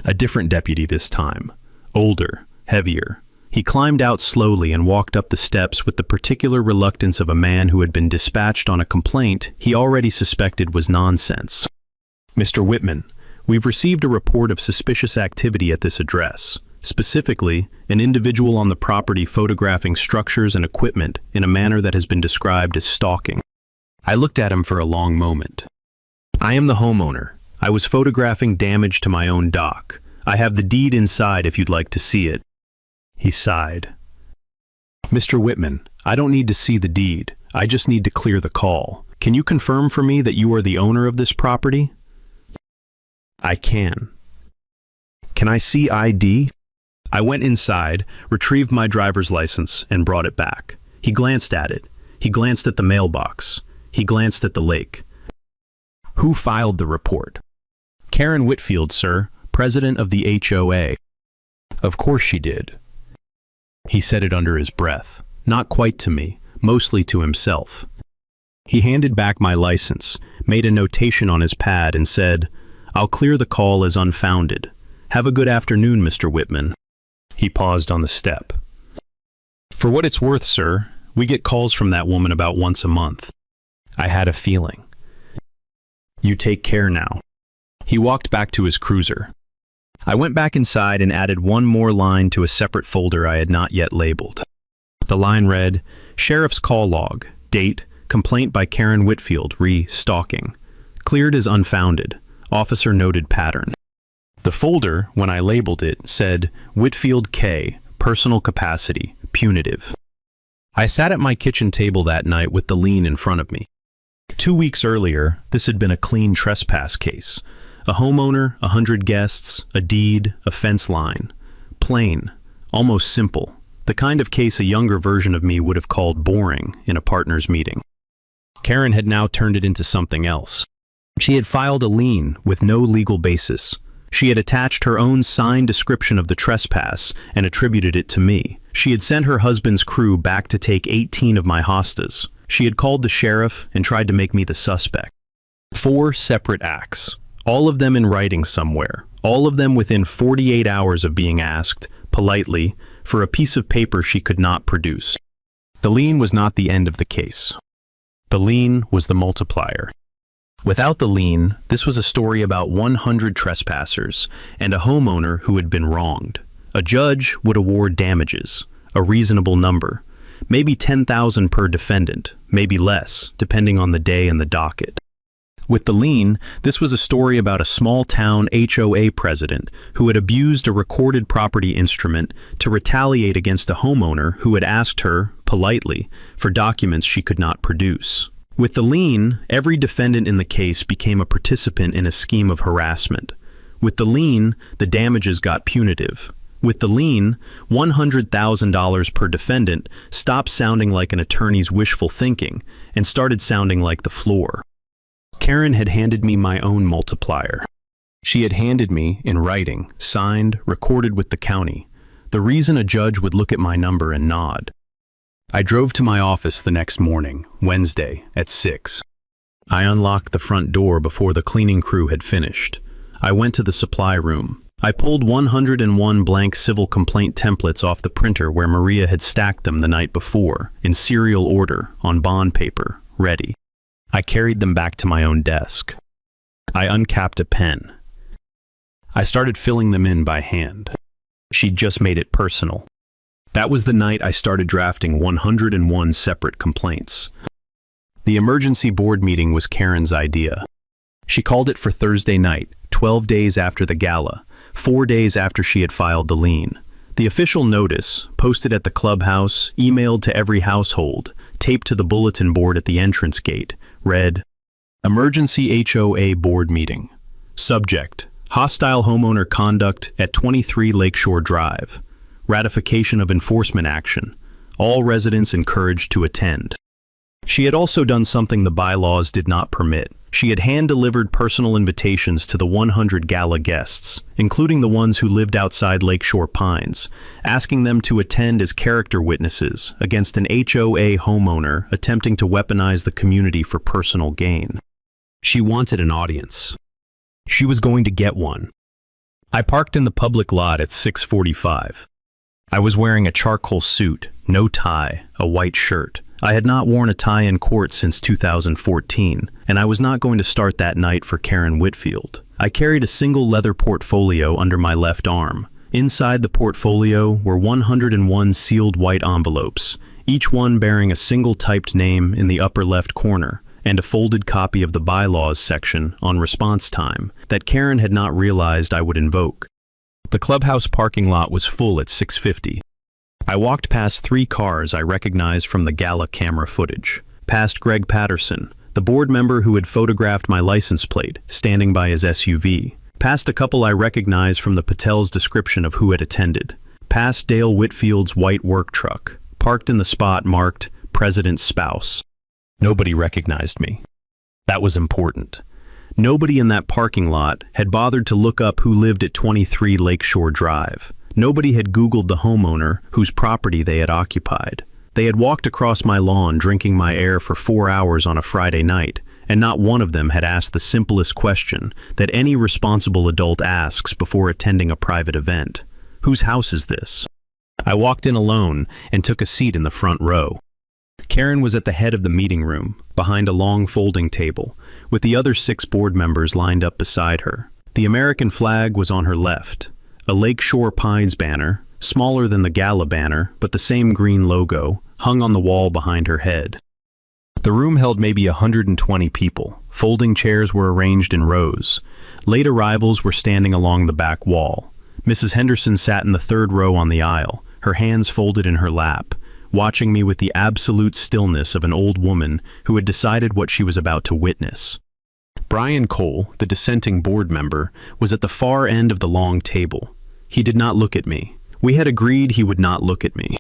A different deputy this time. Older, heavier. He climbed out slowly and walked up the steps with the particular reluctance of a man who had been dispatched on a complaint he already suspected was nonsense. Mr. Whitman, we've received a report of suspicious activity at this address. Specifically, an individual on the property photographing structures and equipment in a manner that has been described as stalking. I looked at him for a long moment. I am the homeowner. I was photographing damage to my own dock. I have the deed inside if you'd like to see it. He sighed. Mr. Whitman, I don't need to see the deed. I just need to clear the call. Can you confirm for me that you are the owner of this property? I can. Can I see ID? I went inside, retrieved my driver's license, and brought it back. He glanced at it. He glanced at the mailbox. He glanced at the lake. Who filed the report? Karen Whitfield, sir, president of the HOA. Of course she did. He said it under his breath, not quite to me, mostly to himself. He handed back my license, made a notation on his pad, and said, I'll clear the call as unfounded. Have a good afternoon, Mr. Whitman. He paused on the step. For what it's worth, sir, we get calls from that woman about once a month. I had a feeling. You take care now. He walked back to his cruiser. I went back inside and added one more line to a separate folder I had not yet labeled. The line read, Sheriff's Call Log, date, complaint by Karen Whitfield, re-stalking. Cleared as unfounded. Officer noted pattern. The folder, when I labeled it, said Whitfield K, personal capacity, punitive. I sat at my kitchen table that night with the lien in front of me. 2 weeks earlier, this had been a clean trespass case. A homeowner, 100 guests, a deed, a fence line. Plain, almost simple. The kind of case a younger version of me would have called boring in a partners meeting. Karen had now turned it into something else. She had filed a lien with no legal basis. She had attached her own signed description of the trespass and attributed it to me. She had sent her husband's crew back to take 18 of my hostas. She had called the sheriff and tried to make me the suspect. 4 separate acts, all of them in writing somewhere, all of them within 48 hours of being asked, politely, for a piece of paper she could not produce. The lien was not the end of the case. The lien was the multiplier. Without the lien, this was a story about 100 trespassers and a homeowner who had been wronged. A judge would award damages, a reasonable number, maybe 10,000 per defendant, maybe less, depending on the day and the docket. With the lien, this was a story about a small-town HOA president who had abused a recorded property instrument to retaliate against a homeowner who had asked her, politely, for documents she could not produce. With the lien, every defendant in the case became a participant in a scheme of harassment. With the lien, the damages got punitive. With the lien, $100,000 per defendant stopped sounding like an attorney's wishful thinking and started sounding like the floor. Karen had handed me my own multiplier. She had handed me, in writing, signed, recorded with the county, the reason a judge would look at my number and nod. I drove to my office the next morning, Wednesday, at 6. I unlocked the front door before the cleaning crew had finished. I went to the supply room. I pulled 101 blank civil complaint templates off the printer where Maria had stacked them the night before, in serial order, on bond paper, ready. I carried them back to my own desk. I uncapped a pen. I started filling them in by hand. She'd just made it personal. That was the night I started drafting 101 separate complaints. The emergency board meeting was Karen's idea. She called it for Thursday night, 12 days after the gala, 4 days after she had filed the lien. The official notice, posted at the clubhouse, emailed to every household, taped to the bulletin board at the entrance gate, read, Emergency HOA Board Meeting. Subject, Hostile Homeowner Conduct at 23 Lakeshore Drive. Ratification of enforcement action. All residents encouraged to attend. She had also done something the bylaws did not permit. She had hand-delivered personal invitations to the 100 gala guests, including the ones who lived outside Lakeshore Pines, asking them to attend as character witnesses against an HOA homeowner attempting to weaponize the community for personal gain. She wanted an audience. She was going to get one. I parked in the public lot at 6:45. I was wearing a charcoal suit, no tie, a white shirt. I had not worn a tie in court since 2014, and I was not going to start that night for Karen Whitfield. I carried a single leather portfolio under my left arm. Inside the portfolio were 101 sealed white envelopes, each one bearing a single typed name in the upper left corner, and a folded copy of the bylaws section on response time that Karen had not realized I would invoke. The clubhouse parking lot was full at 6:50. I walked past 3 cars I recognized from the gala camera footage. Past Greg Patterson, the board member who had photographed my license plate, standing by his SUV. Past a couple I recognized from the Patel's description of who had attended. Past Dale Whitfield's white work truck, parked in the spot marked President's Spouse. Nobody recognized me. That was important. Nobody in that parking lot had bothered to look up who lived at 23 Lakeshore Drive. Nobody had Googled the homeowner whose property they had occupied. They had walked across my lawn drinking my air for 4 hours on a Friday night, and not one of them had asked the simplest question that any responsible adult asks before attending a private event. Whose house is this? I walked in alone and took a seat in the front row. Karen was at the head of the meeting room, behind a long folding table, with the other 6 board members lined up beside her. The American flag was on her left. A Lakeshore Pines banner, smaller than the gala banner, but the same green logo, hung on the wall behind her head. The room held maybe 120 people. Folding chairs were arranged in rows. Late arrivals were standing along the back wall. Mrs. Henderson sat in the 3rd row on the aisle, her hands folded in her lap, watching me with the absolute stillness of an old woman who had decided what she was about to witness. Brian Cole, the dissenting board member, was at the far end of the long table. He did not look at me. We had agreed he would not look at me.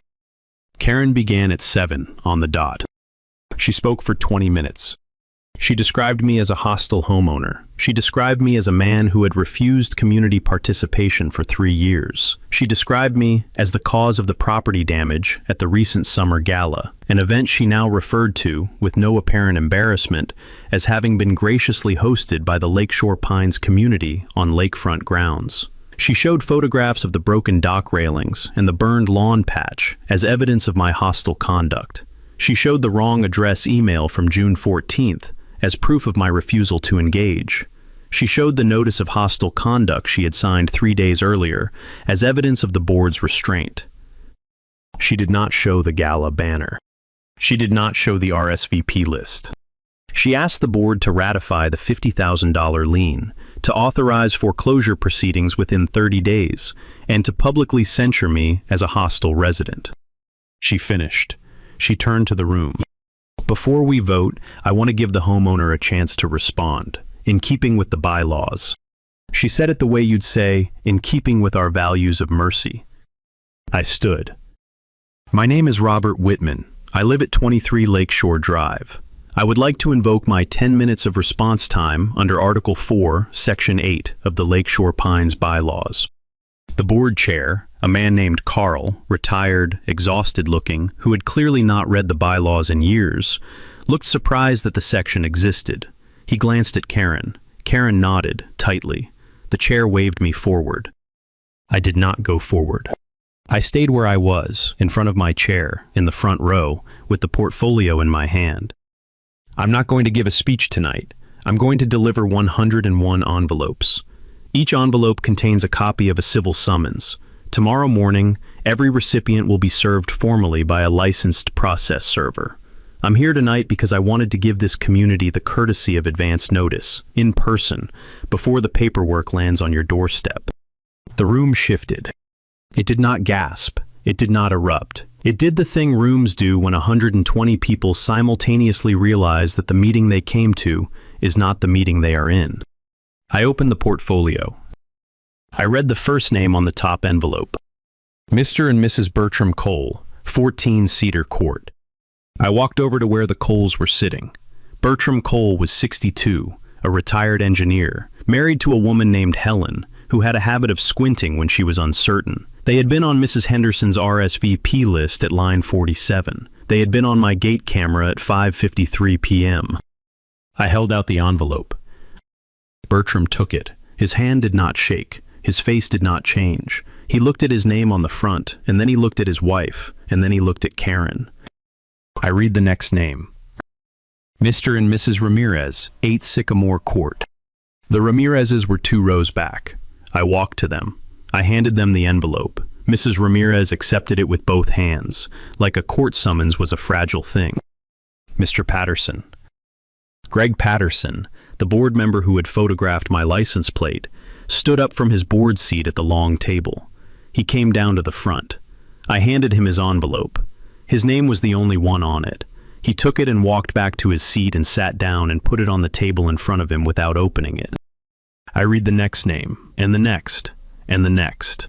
Karen began at 7 on the dot. She spoke for 20 minutes. She described me as a hostile homeowner. She described me as a man who had refused community participation for 3 years. She described me as the cause of the property damage at the recent summer gala, an event she now referred to, with no apparent embarrassment, as having been graciously hosted by the Lakeshore Pines community on lakefront grounds. She showed photographs of the broken dock railings and the burned lawn patch as evidence of my hostile conduct. She showed the wrong address email from June 14th as proof of my refusal to engage. She showed the notice of hostile conduct she had signed 3 days earlier as evidence of the board's restraint. She did not show the gala banner. She did not show the RSVP list. She asked the board to ratify the $50,000 lien, to authorize foreclosure proceedings within 30 days, and to publicly censure me as a hostile resident. She finished. She turned to the room. Before we vote, I want to give the homeowner a chance to respond, in keeping with the bylaws. She said it the way you'd say, in keeping with our values of mercy. I stood. My name is Robert Whitman. I live at 23 Lakeshore Drive. I would like to invoke my 10 minutes of response time under Article 4, Section 8 of the Lakeshore Pines bylaws. The board chair, a man named Carl, retired, exhausted-looking, who had clearly not read the bylaws in years, looked surprised that the section existed. He glanced at Karen. Karen nodded, tightly. The chair waved me forward. I did not go forward. I stayed where I was, in front of my chair, in the front row, with the portfolio in my hand. I'm not going to give a speech tonight. I'm going to deliver 101 envelopes. Each envelope contains a copy of a civil summons. Tomorrow morning, every recipient will be served formally by a licensed process server. I'm here tonight because I wanted to give this community the courtesy of advance notice, in person, before the paperwork lands on your doorstep. The room shifted. It did not gasp. It did not erupt. It did the thing rooms do when 120 people simultaneously realize that the meeting they came to is not the meeting they are in. I opened the portfolio. I read the first name on the top envelope. Mr. and Mrs. Bertram Cole, 14 Cedar Court. I walked over to where the Coles were sitting. Bertram Cole was 62, a retired engineer, married to a woman named Helen, who had a habit of squinting when she was uncertain. They had been on Mrs. Henderson's RSVP list at line 47. They had been on my gate camera at 5:53 p.m. I held out the envelope. Bertram took it. His hand did not shake. His face did not change. He looked at his name on the front, and then he looked at his wife, and then he looked at Karen. I read the next name. Mr. and Mrs. Ramirez, 8 Sycamore Court. The Ramirezes were 2 rows back. I walked to them. I handed them the envelope. Mrs. Ramirez accepted it with both hands, like a court summons was a fragile thing. Mr. Patterson. Greg Patterson, the board member who had photographed my license plate, stood up from his board seat at the long table. He came down to the front. I handed him his envelope. His name was the only one on it. He took it and walked back to his seat and sat down and put it on the table in front of him without opening it. I read the next name, and the next, and the next.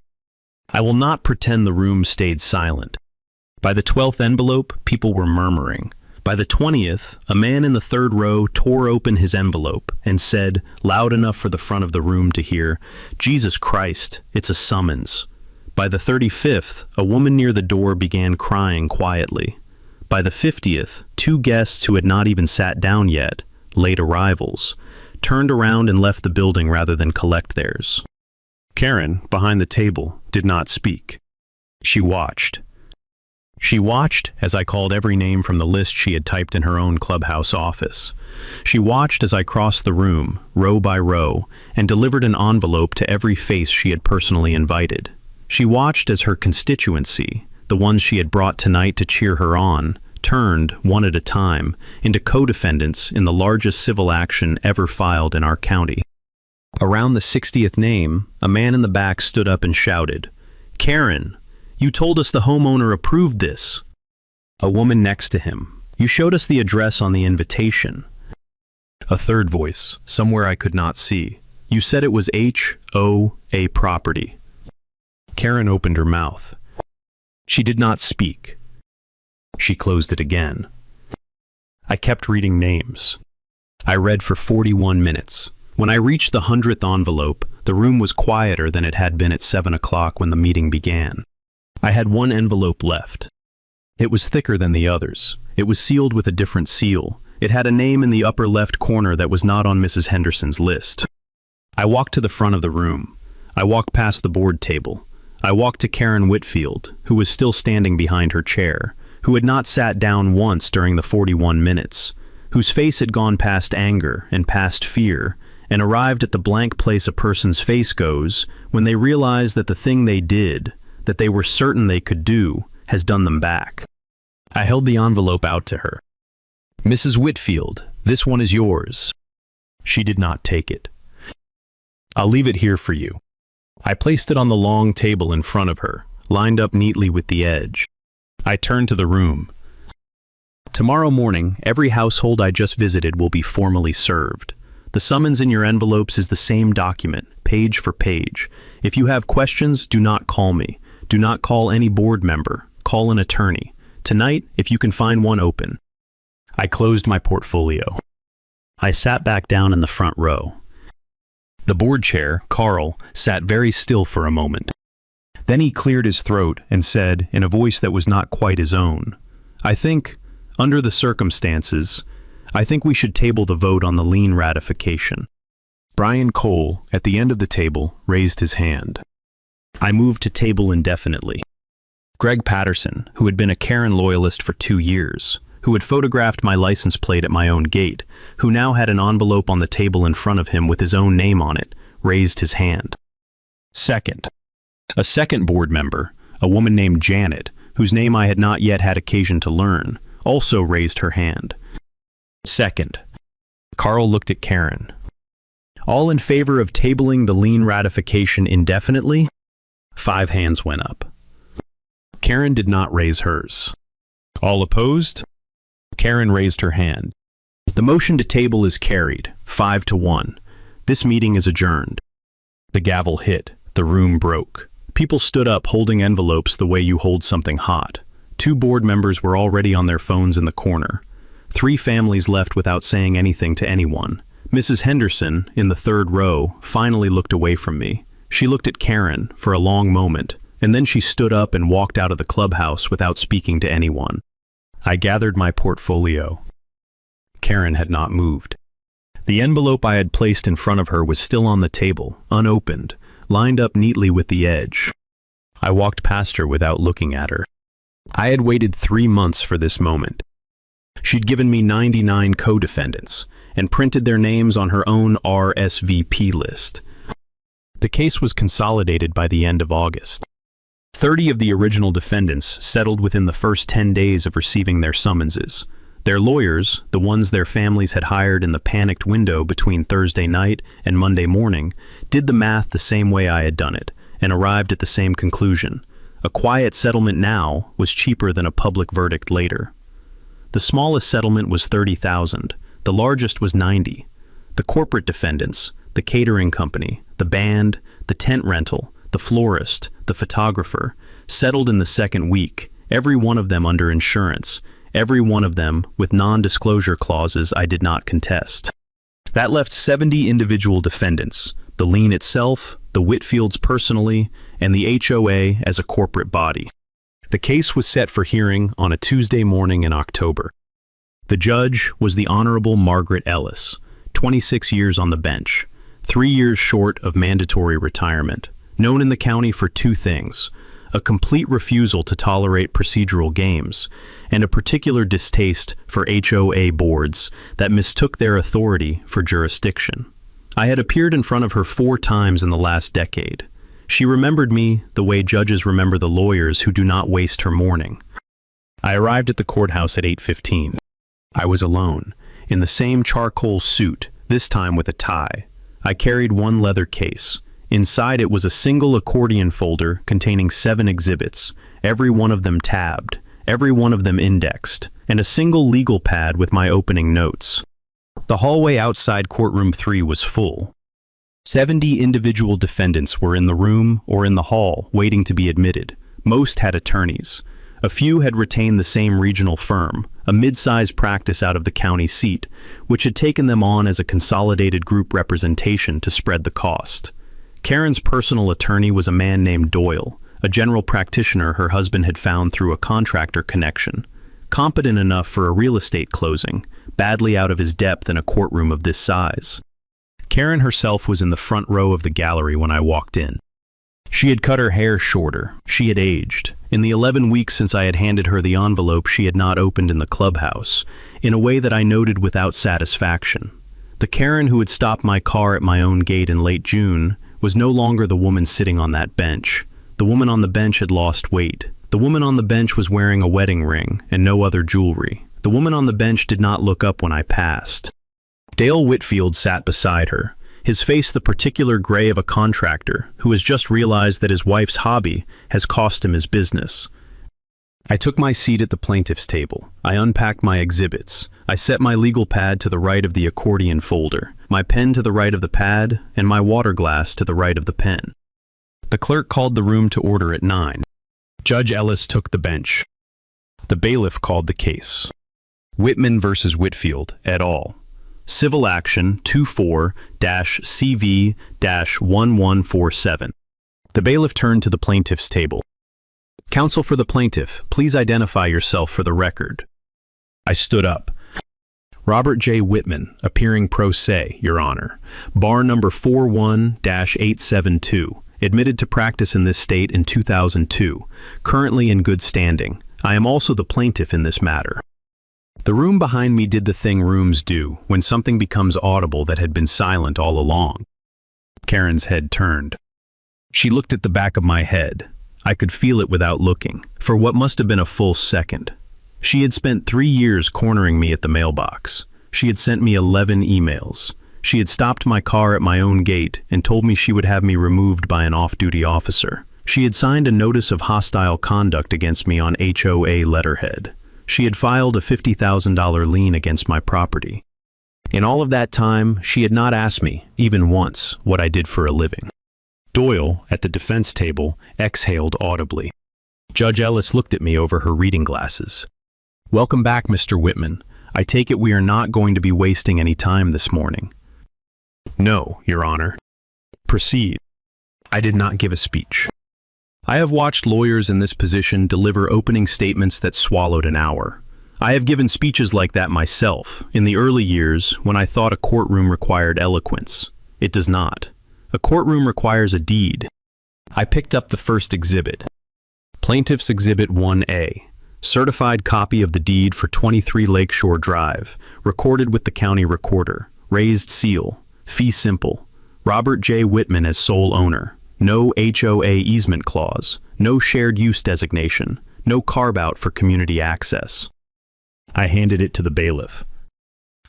I will not pretend the room stayed silent. By the 12th envelope, people were murmuring. By the 20th, a man in the 3rd row tore open his envelope and said, loud enough for the front of the room to hear, "Jesus Christ, it's a summons." By the 35th, a woman near the door began crying quietly. By the 50th, 2 guests who had not even sat down yet, late arrivals, turned around and left the building rather than collect theirs. Karen, behind the table, did not speak. She watched. She watched as I called every name from the list she had typed in her own clubhouse office. She watched as I crossed the room, row by row, and delivered an envelope to every face she had personally invited. She watched as her constituency, the ones she had brought tonight to cheer her on, turned, one at a time, into co-defendants in the largest civil action ever filed in our county. Around the 60th name, a man in the back stood up and shouted, "Karen, you told us the homeowner approved this." A woman next to him, "You showed us the address on the invitation." A third voice, somewhere I could not see, "You said it was HOA property." Karen opened her mouth. She did not speak. She closed it again. I kept reading names. I read for 41 minutes. When I reached the 100th envelope, the room was quieter than it had been at 7 o'clock when the meeting began. I had one envelope left. It was thicker than the others. It was sealed with a different seal. It had a name in the upper left corner that was not on Mrs. Henderson's list. I walked to the front of the room. I walked past the board table. I walked to Karen Whitfield, who was still standing behind her chair, who had not sat down once during the 41 minutes, whose face had gone past anger and past fear, and arrived at the blank place a person's face goes when they realize that the thing they did, that they were certain they could do, has done them back. I held the envelope out to her. "Mrs. Whitfield, this one is yours." She did not take it. "I'll leave it here for you." I placed it on the long table in front of her, lined up neatly with the edge. I turned to the room. "Tomorrow morning, every household I just visited will be formally served. The summons in your envelopes is the same document, page for page. If you have questions, do not call me. Do not call any board member. Call an attorney. Tonight, if you can find one, open." I closed my portfolio. I sat back down in the front row. The board chair, Carl, sat very still for a moment. Then he cleared his throat and said, in a voice that was not quite his own, "I think, under the circumstances, I think we should table the vote on the lien ratification." Brian Cole, at the end of the table, raised his hand. I moved to table indefinitely. Greg Patterson, who had been a Karen loyalist for 2 years, who had photographed my license plate at my own gate, who now had an envelope on the table in front of him with his own name on it, raised his hand. Second. A second board member, a woman named Janet, whose name I had not yet had occasion to learn, also raised her hand. Second. Carl looked at Karen. "All in favor of tabling the lien ratification indefinitely?" 5 hands went up. Karen did not raise hers. "All opposed?" Karen raised her hand. "The motion to table is carried, 5-1. This meeting is adjourned." The gavel hit. The room broke. People stood up holding envelopes the way you hold something hot. 2 board members were already on their phones in the corner. 3 families left without saying anything to anyone. Mrs. Henderson, in the 3rd row, finally looked away from me. She looked at Karen for a long moment, and then she stood up and walked out of the clubhouse without speaking to anyone. I gathered my portfolio. Karen had not moved. The envelope I had placed in front of her was still on the table, unopened, lined up neatly with the edge. I walked past her without looking at her. I had waited 3 months for this moment. She'd given me 99 co-defendants and printed their names on her own RSVP list. The case was consolidated by the end of August. 30 of the original defendants settled within the first 10 days of receiving their summonses. Their lawyers, the ones their families had hired in the panicked window between Thursday night and Monday morning, did the math the same way I had done it and arrived at the same conclusion. A quiet settlement now was cheaper than a public verdict later. The smallest settlement was $30,000. The largest was $90,000. The corporate defendants, the catering company, the band, the tent rental, the florist, the photographer, settled in the second week, every one of them under insurance, every one of them with non-disclosure clauses I did not contest. That left 70 individual defendants, the lien itself, the Whitfields personally, and the HOA as a corporate body. The case was set for hearing on a Tuesday morning in October. The judge was the Honorable Margaret Ellis, 26 years on the bench, 3 years short of mandatory retirement, known in the county for 2 things: a complete refusal to tolerate procedural games, and a particular distaste for HOA boards that mistook their authority for jurisdiction. I had appeared in front of her 4 times in the last decade. She remembered me the way judges remember the lawyers who do not waste her morning. I arrived at the courthouse at 8:15. I was alone, in the same charcoal suit, this time with a tie. I carried 1 leather case. Inside it was a single accordion folder containing 7 exhibits, every one of them tabbed, every one of them indexed, and a single legal pad with my opening notes. The hallway outside courtroom 3 was full. 70 individual defendants were in the room or in the hall waiting to be admitted. Most had attorneys. A few had retained the same regional firm, a mid-sized practice out of the county seat, which had taken them on as a consolidated group representation to spread the cost. Karen's personal attorney was a man named Doyle, a general practitioner her husband had found through a contractor connection. Competent enough for a real estate closing, badly out of his depth in a courtroom of this size. Karen herself was in the front row of the gallery when I walked in. She had cut her hair shorter. She had aged. In the 11 weeks since I had handed her the envelope she had not opened in the clubhouse, in a way that I noted without satisfaction. The Karen who had stopped my car at my own gate in late June was no longer the woman sitting on that bench. The woman on the bench had lost weight. The woman on the bench was wearing a wedding ring and no other jewelry. The woman on the bench did not look up when I passed. Dale Whitfield sat beside her, his face the particular gray of a contractor who has just realized that his wife's hobby has cost him his business. I took my seat at the plaintiff's table. I unpacked my exhibits. I set my legal pad to the right of the accordion folder, my pen to the right of the pad, and my water glass to the right of the pen. The clerk called the room to order at 9. Judge Ellis took the bench. The bailiff called the case. Whitman versus Whitfield, et al. Civil Action 24-CV-1147. The bailiff turned to the plaintiff's table. Counsel for the plaintiff, please identify yourself for the record. I stood up. Robert J. Whitman, appearing pro se, Your Honor. Bar number 41-872. Admitted to practice in this state in 2002. Currently in good standing. I am also the plaintiff in this matter. The room behind me did the thing rooms do when something becomes audible that had been silent all along. Karen's head turned. She looked at the back of my head. I could feel it without looking, for what must have been a full second. She had spent 3 years cornering me at the mailbox. She had sent me 11 emails. She had stopped my car at my own gate and told me she would have me removed by an off-duty officer. She had signed a notice of hostile conduct against me on HOA letterhead. She had filed a $50,000 lien against my property. In all of that time, she had not asked me, even once, what I did for a living. Doyle, at the defense table, exhaled audibly. Judge Ellis looked at me over her reading glasses. Welcome back, Mr. Whitman. I take it we are not going to be wasting any time this morning. No, Your Honor. Proceed. I did not give a speech. I have watched lawyers in this position deliver opening statements that swallowed an hour. I have given speeches like that myself, in the early years when I thought a courtroom required eloquence. It does not. A courtroom requires a deed. I picked up the first exhibit. Plaintiff's Exhibit 1A. Certified copy of the deed for 23 Lakeshore Drive, recorded with the county recorder. Raised seal. Fee simple. Robert J. Whitman as sole owner. No HOA easement clause, no shared use designation, no carve-out for community access. I handed it to the bailiff.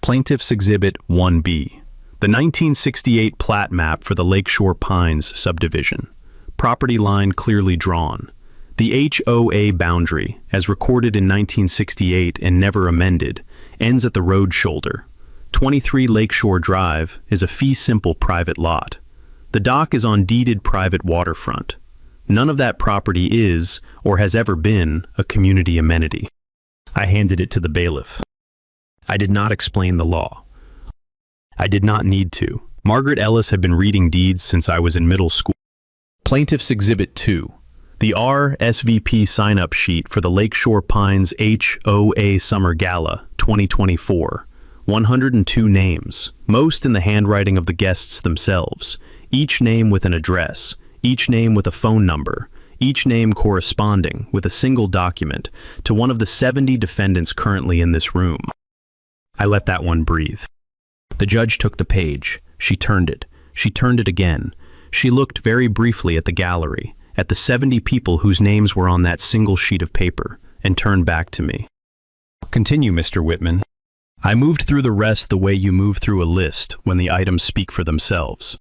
Plaintiff's Exhibit 1B, the 1968 plat map for the Lakeshore Pines subdivision. Property line clearly drawn. The HOA boundary, as recorded in 1968 and never amended, ends at the road shoulder. 23 Lakeshore Drive is a fee simple private lot. The dock is on deeded private waterfront. None of that property is, or has ever been, a community amenity. I handed it to the bailiff. I did not explain the law. I did not need to. Margaret Ellis had been reading deeds since I was in middle school. Plaintiff's Exhibit 2. The RSVP sign-up sheet for the Lakeshore Pines HOA Summer Gala 2024. 102 names, most in the handwriting of the guests themselves. Each name with an address, each name with a phone number, each name corresponding with a single document to one of the 70 defendants currently in this room. I let that one breathe. The judge took the page. She turned it. She turned it again. She looked very briefly at the gallery, at the 70 people whose names were on that single sheet of paper, and turned back to me. Continue, Mr. Whitman. I moved through the rest the way you move through a list when the items speak for themselves.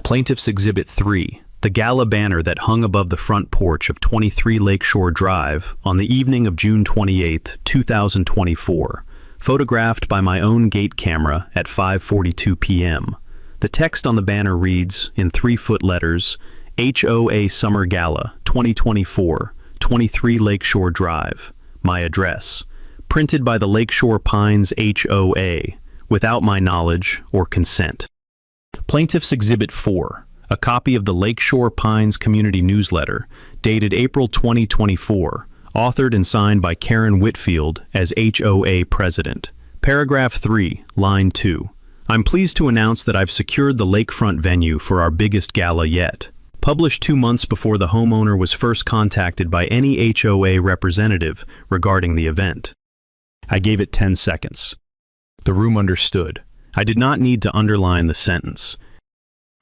Plaintiff's Exhibit 3, the gala banner that hung above the front porch of 23 Lakeshore Drive on the evening of June 28, 2024, photographed by my own gate camera at 5:42 p.m. The text on the banner reads, in 3-foot letters, HOA Summer Gala 2024, 23 Lakeshore Drive, my address, printed by the Lakeshore Pines HOA, without my knowledge or consent. Plaintiff's Exhibit 4, a copy of the Lakeshore Pines Community Newsletter, dated April 2024, authored and signed by Karen Whitfield as HOA President. Paragraph 3, Line 2. I'm pleased to announce that I've secured the lakefront venue for our biggest gala yet. Published 2 months before the homeowner was first contacted by any HOA representative regarding the event. I gave it 10 seconds. The room understood. I did not need to underline the sentence.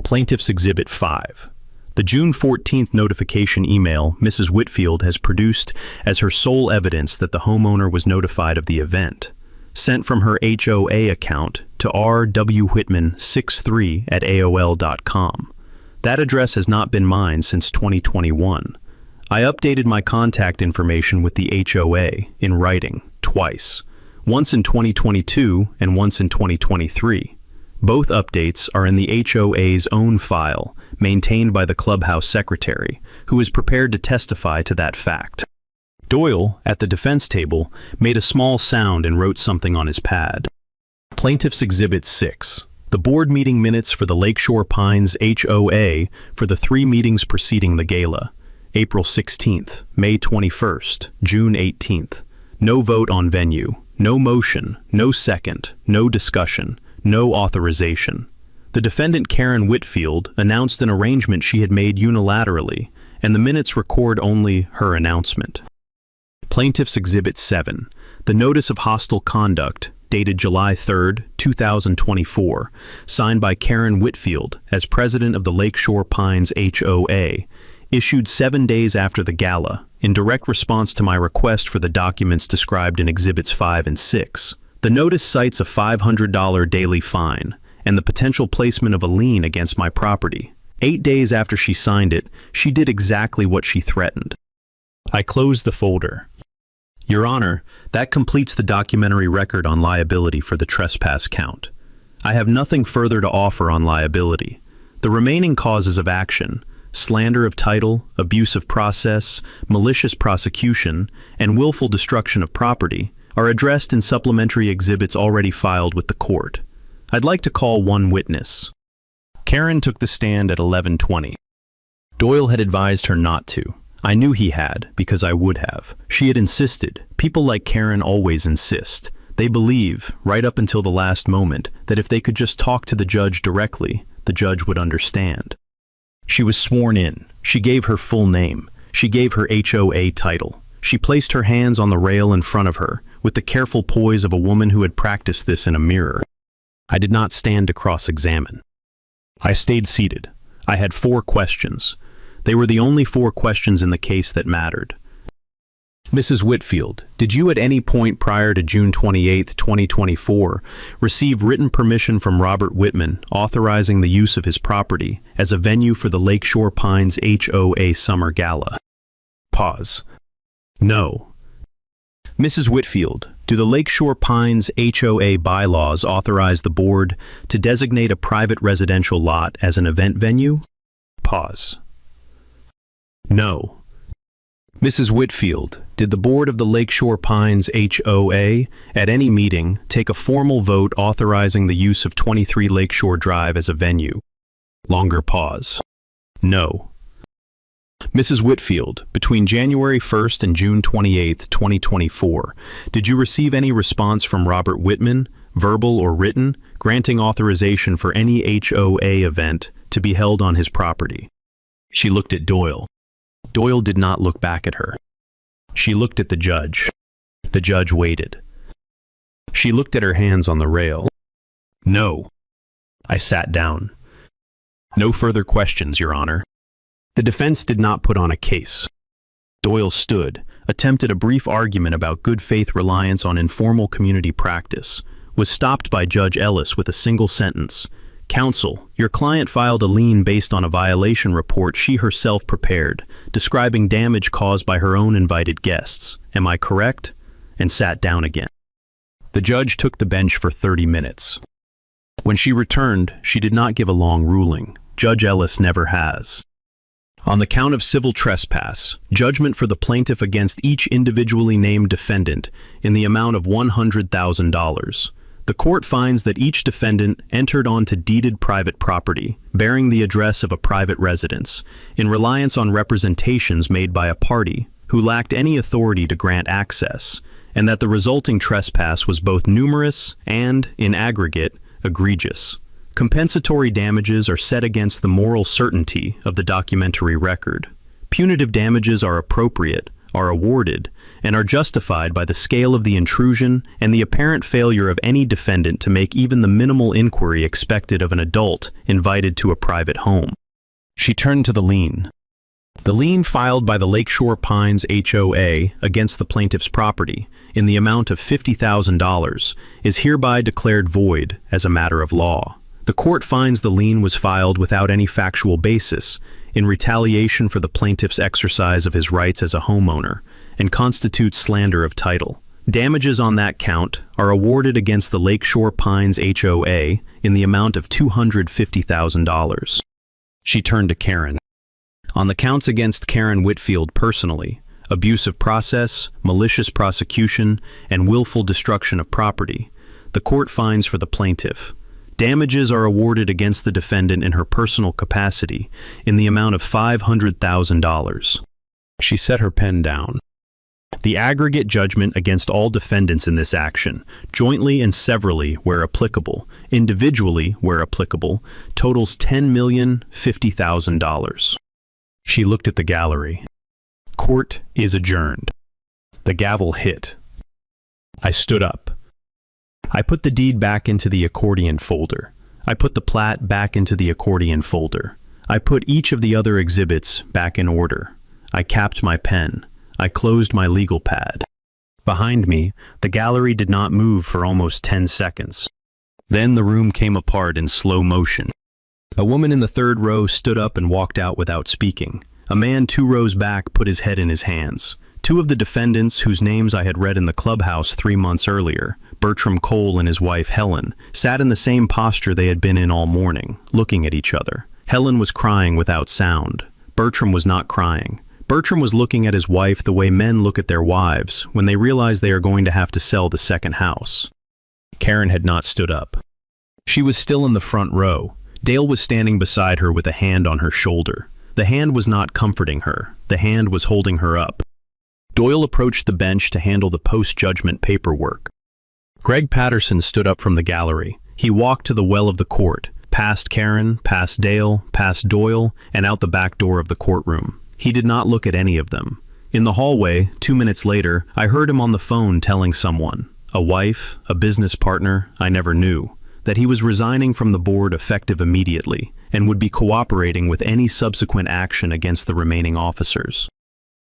Plaintiff's Exhibit 5. The June 14th notification email Mrs. Whitfield has produced as her sole evidence that the homeowner was notified of the event, sent from her HOA account to rwhitman63@aol.com. That address has not been mine since 2021. I updated my contact information with the HOA in writing twice, once in 2022 and once in 2023. Both updates are in the HOA's own file, maintained by the clubhouse secretary, who is prepared to testify to that fact. Doyle, at the defense table, made a small sound and wrote something on his pad. Plaintiff's Exhibit 6. The board meeting minutes for the Lakeshore Pines HOA for the 3 meetings preceding the gala. April 16th, May 21st, June 18th. No vote on venue. No motion. No second. No discussion. No authorization. The defendant Karen Whitfield announced an arrangement she had made unilaterally, and the minutes record only her announcement. Plaintiff's Exhibit 7. The Notice of Hostile Conduct, dated July 3, 2024, signed by Karen Whitfield as president of the Lakeshore Pines HOA, issued 7 days after the gala, in direct response to my request for the documents described in Exhibits 5 and 6. The notice cites a $500 daily fine and the potential placement of a lien against my property. 8 days after she signed it, she did exactly what she threatened. I closed the folder. Your Honor, that completes the documentary record on liability for the trespass count. I have nothing further to offer on liability. The remaining causes of action, slander of title, abuse of process, malicious prosecution, and willful destruction of property, are addressed in supplementary exhibits already filed with the court. I'd like to call one witness. Karen took the stand at 11:20. Doyle had advised her not to. I knew he had, because I would have. She had insisted. People like Karen always insist. They believe, right up until the last moment, that if they could just talk to the judge directly, the judge would understand. She was sworn in. She gave her full name. She gave her HOA title. She placed her hands on the rail in front of her, with the careful poise of a woman who had practiced this in a mirror. I did not stand to cross-examine. I stayed seated. I had 4 questions. They were the only 4 questions in the case that mattered. Mrs. Whitfield, did you at any point prior to June 28, 2024, receive written permission from Robert Whitman authorizing the use of his property as a venue for the Lakeshore Pines HOA Summer Gala? Pause. No. Mrs. Whitfield, do the Lakeshore Pines HOA bylaws authorize the board to designate a private residential lot as an event venue? Pause. No. Mrs. Whitfield, did the board of the Lakeshore Pines HOA at any meeting take a formal vote authorizing the use of 23 Lakeshore Drive as a venue? Longer pause. No. Mrs. Whitfield, between January 1st and June 28, 2024, did you receive any response from Robert Whitman, verbal or written, granting authorization for any HOA event to be held on his property? She looked at Doyle. Doyle did not look back at her. She looked at the judge. The judge waited. She looked at her hands on the rail. No. I sat down. No further questions, Your Honor. The defense did not put on a case. Doyle stood, attempted a brief argument about good faith reliance on informal community practice, was stopped by Judge Ellis with a single sentence. Counsel, your client filed a lien based on a violation report she herself prepared, describing damage caused by her own invited guests. Am I correct? And sat down again. The judge took the bench for 30 minutes. When she returned, she did not give a long ruling. Judge Ellis never has. On the count of civil trespass, judgment for the plaintiff against each individually named defendant in the amount of $100,000. The court finds that each defendant entered onto deeded private property, bearing the address of a private residence, in reliance on representations made by a party who lacked any authority to grant access, and that the resulting trespass was both numerous and, in aggregate, egregious. Compensatory damages are set against the moral certainty of the documentary record. Punitive damages are appropriate, are awarded, and are justified by the scale of the intrusion and the apparent failure of any defendant to make even the minimal inquiry expected of an adult invited to a private home. She turned to the lien. The lien filed by the Lakeshore Pines HOA against the plaintiff's property in the amount of $50,000 is hereby declared void as a matter of law. The court finds the lien was filed without any factual basis in retaliation for the plaintiff's exercise of his rights as a homeowner and constitutes slander of title. Damages on that count are awarded against the Lakeshore Pines HOA in the amount of $250,000. She turned to Karen. On the counts against Karen Whitfield personally, abuse of process, malicious prosecution, and willful destruction of property, the court finds for the plaintiff. Damages are awarded against the defendant in her personal capacity in the amount of $500,000. She set her pen down. The aggregate judgment against all defendants in this action, jointly and severally where applicable, individually where applicable, totals $10,050,000. She looked at the gallery. Court is adjourned. The gavel hit. I stood up. I put the deed back into the accordion folder. I put the plat back into the accordion folder. I put each of the other exhibits back in order. I capped my pen. I closed my legal pad. Behind me, the gallery did not move for almost 10 seconds. Then the room came apart in slow motion. A woman in the third row stood up and walked out without speaking. A man 2 rows back put his head in his hands. 2 of the defendants, whose names I had read in the clubhouse 3 months earlier, Bertram Cole and his wife Helen, sat in the same posture they had been in all morning, looking at each other. Helen was crying without sound. Bertram was not crying. Bertram was looking at his wife the way men look at their wives when they realize they are going to have to sell the second house. Karen had not stood up. She was still in the front row. Dale was standing beside her with a hand on her shoulder. The hand was not comforting her. The hand was holding her up. Doyle approached the bench to handle the post-judgment paperwork. Greg Patterson stood up from the gallery. He walked to the well of the court, past Karen, past Dale, past Doyle, and out the back door of the courtroom. He did not look at any of them. In the hallway, 2 minutes later, I heard him on the phone telling someone, a wife, a business partner, I never knew, that he was resigning from the board effective immediately and would be cooperating with any subsequent action against the remaining officers.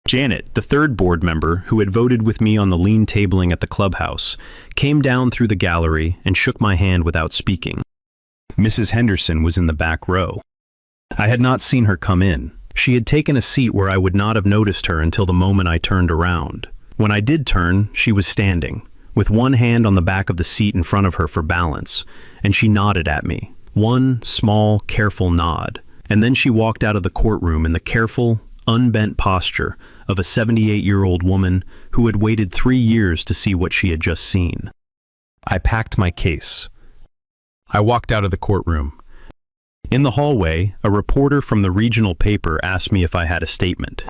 Janet, the third board member who had voted with me on the lien tabling at the clubhouse, came down through the gallery and shook my hand without speaking. Mrs. Henderson was in the back row. I had not seen her come in. She had taken a seat where I would not have noticed her until the moment I turned around. When I did turn, she was standing, with one hand on the back of the seat in front of her for balance, and she nodded at me. One small, careful nod, and then she walked out of the courtroom in the careful, unbent posture of a 78-year-old woman who had waited 3 years to see what she had just seen. I packed my case. I walked out of the courtroom. In the hallway, a reporter from the regional paper asked me if I had a statement.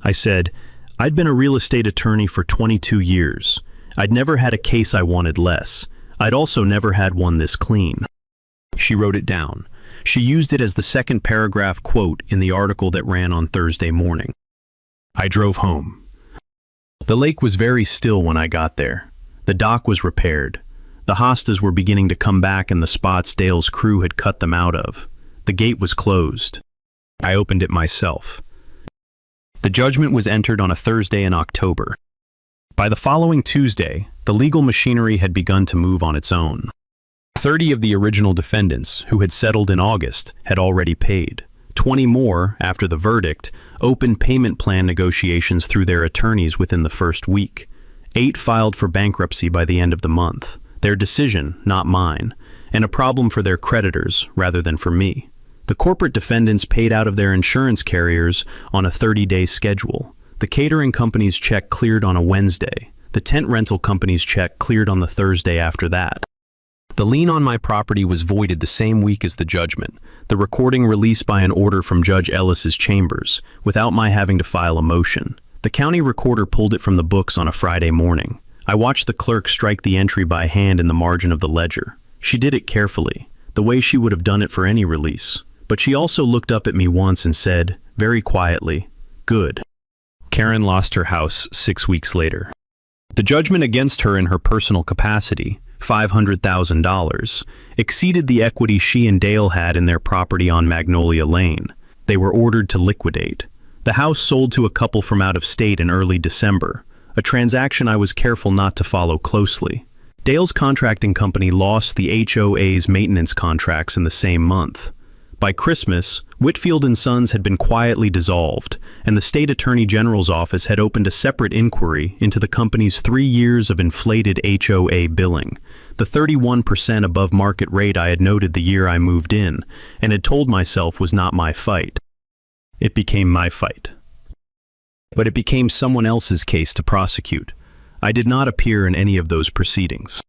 I said, I'd been a real estate attorney for 22 years. I'd never had a case I wanted less. I'd also never had one this clean. She wrote it down. She used it as the second paragraph quote in the article that ran on Thursday morning. I drove home. The lake was very still when I got there. The dock was repaired. The hostas were beginning to come back in the spots Dale's crew had cut them out of. The gate was closed. I opened it myself. The judgment was entered on a Thursday in October. By the following Tuesday, the legal machinery had begun to move on its own. 30 of the original defendants, who had settled in August, had already paid. 20 more, after the verdict, opened payment plan negotiations through their attorneys within the first week. 8 filed for bankruptcy by the end of the month. Their decision, not mine, and a problem for their creditors rather than for me. The corporate defendants paid out of their insurance carriers on a 30-day schedule. The catering company's check cleared on a Wednesday. The tent rental company's check cleared on the Thursday after that. The lien on my property was voided the same week as the judgment, the recording released by an order from Judge Ellis's chambers, without my having to file a motion. The county recorder pulled it from the books on a Friday morning. I watched the clerk strike the entry by hand in the margin of the ledger. She did it carefully, the way she would have done it for any release. But she also looked up at me once and said, very quietly, "Good." Karen lost her house 6 weeks later. The judgment against her in her personal capacity, $500,000, exceeded the equity she and Dale had in their property on Magnolia Lane. They were ordered to liquidate. The house sold to a couple from out of state in early December, a transaction I was careful not to follow closely. Dale's contracting company lost the HOA's maintenance contracts in the same month. By Christmas, Whitfield & Sons had been quietly dissolved, and the state attorney general's office had opened a separate inquiry into the company's 3 years of inflated HOA billing, the 31% above market rate I had noted the year I moved in, and had told myself was not my fight. It became my fight. But it became someone else's case to prosecute. I did not appear in any of those proceedings.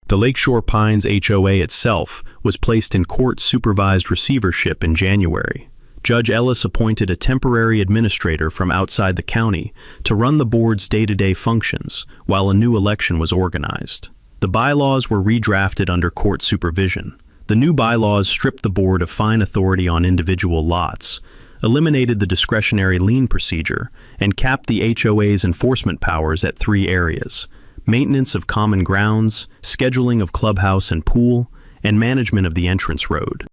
The Lakeshore Pines HOA itself was placed in court-supervised receivership in January. Judge Ellis appointed a temporary administrator from outside the county to run the board's day-to-day functions while a new election was organized. The bylaws were redrafted under court supervision. The new bylaws stripped the board of fine authority on individual lots, eliminated the discretionary lien procedure, and capped the HOA's enforcement powers at 3 areas: maintenance of common grounds, scheduling of clubhouse and pool, and management of the entrance road.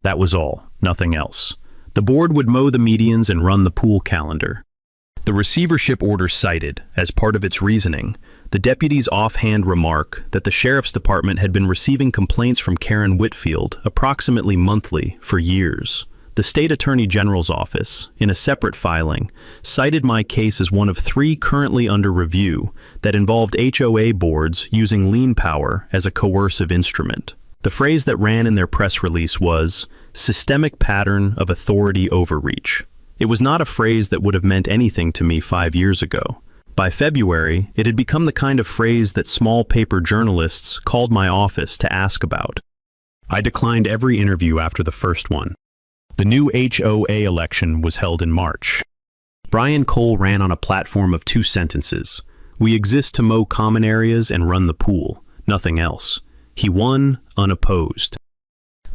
That was all, nothing else. The board would mow the medians and run the pool calendar. The receivership order cited, as part of its reasoning, the deputy's offhand remark that the sheriff's department had been receiving complaints from Karen Whitfield approximately monthly for years. The state attorney general's office, in a separate filing, cited my case as one of 3 currently under review that involved HOA boards using lien power as a coercive instrument. The phrase that ran in their press release was, "systemic pattern of authority overreach." It was not a phrase that would have meant anything to me 5 years ago. By February, it had become the kind of phrase that small paper journalists called my office to ask about. I declined every interview after the first one. The new HOA election was held in March. Brian Cole ran on a platform of 2 sentences. "We exist to mow common areas and run the pool, nothing else." He won unopposed.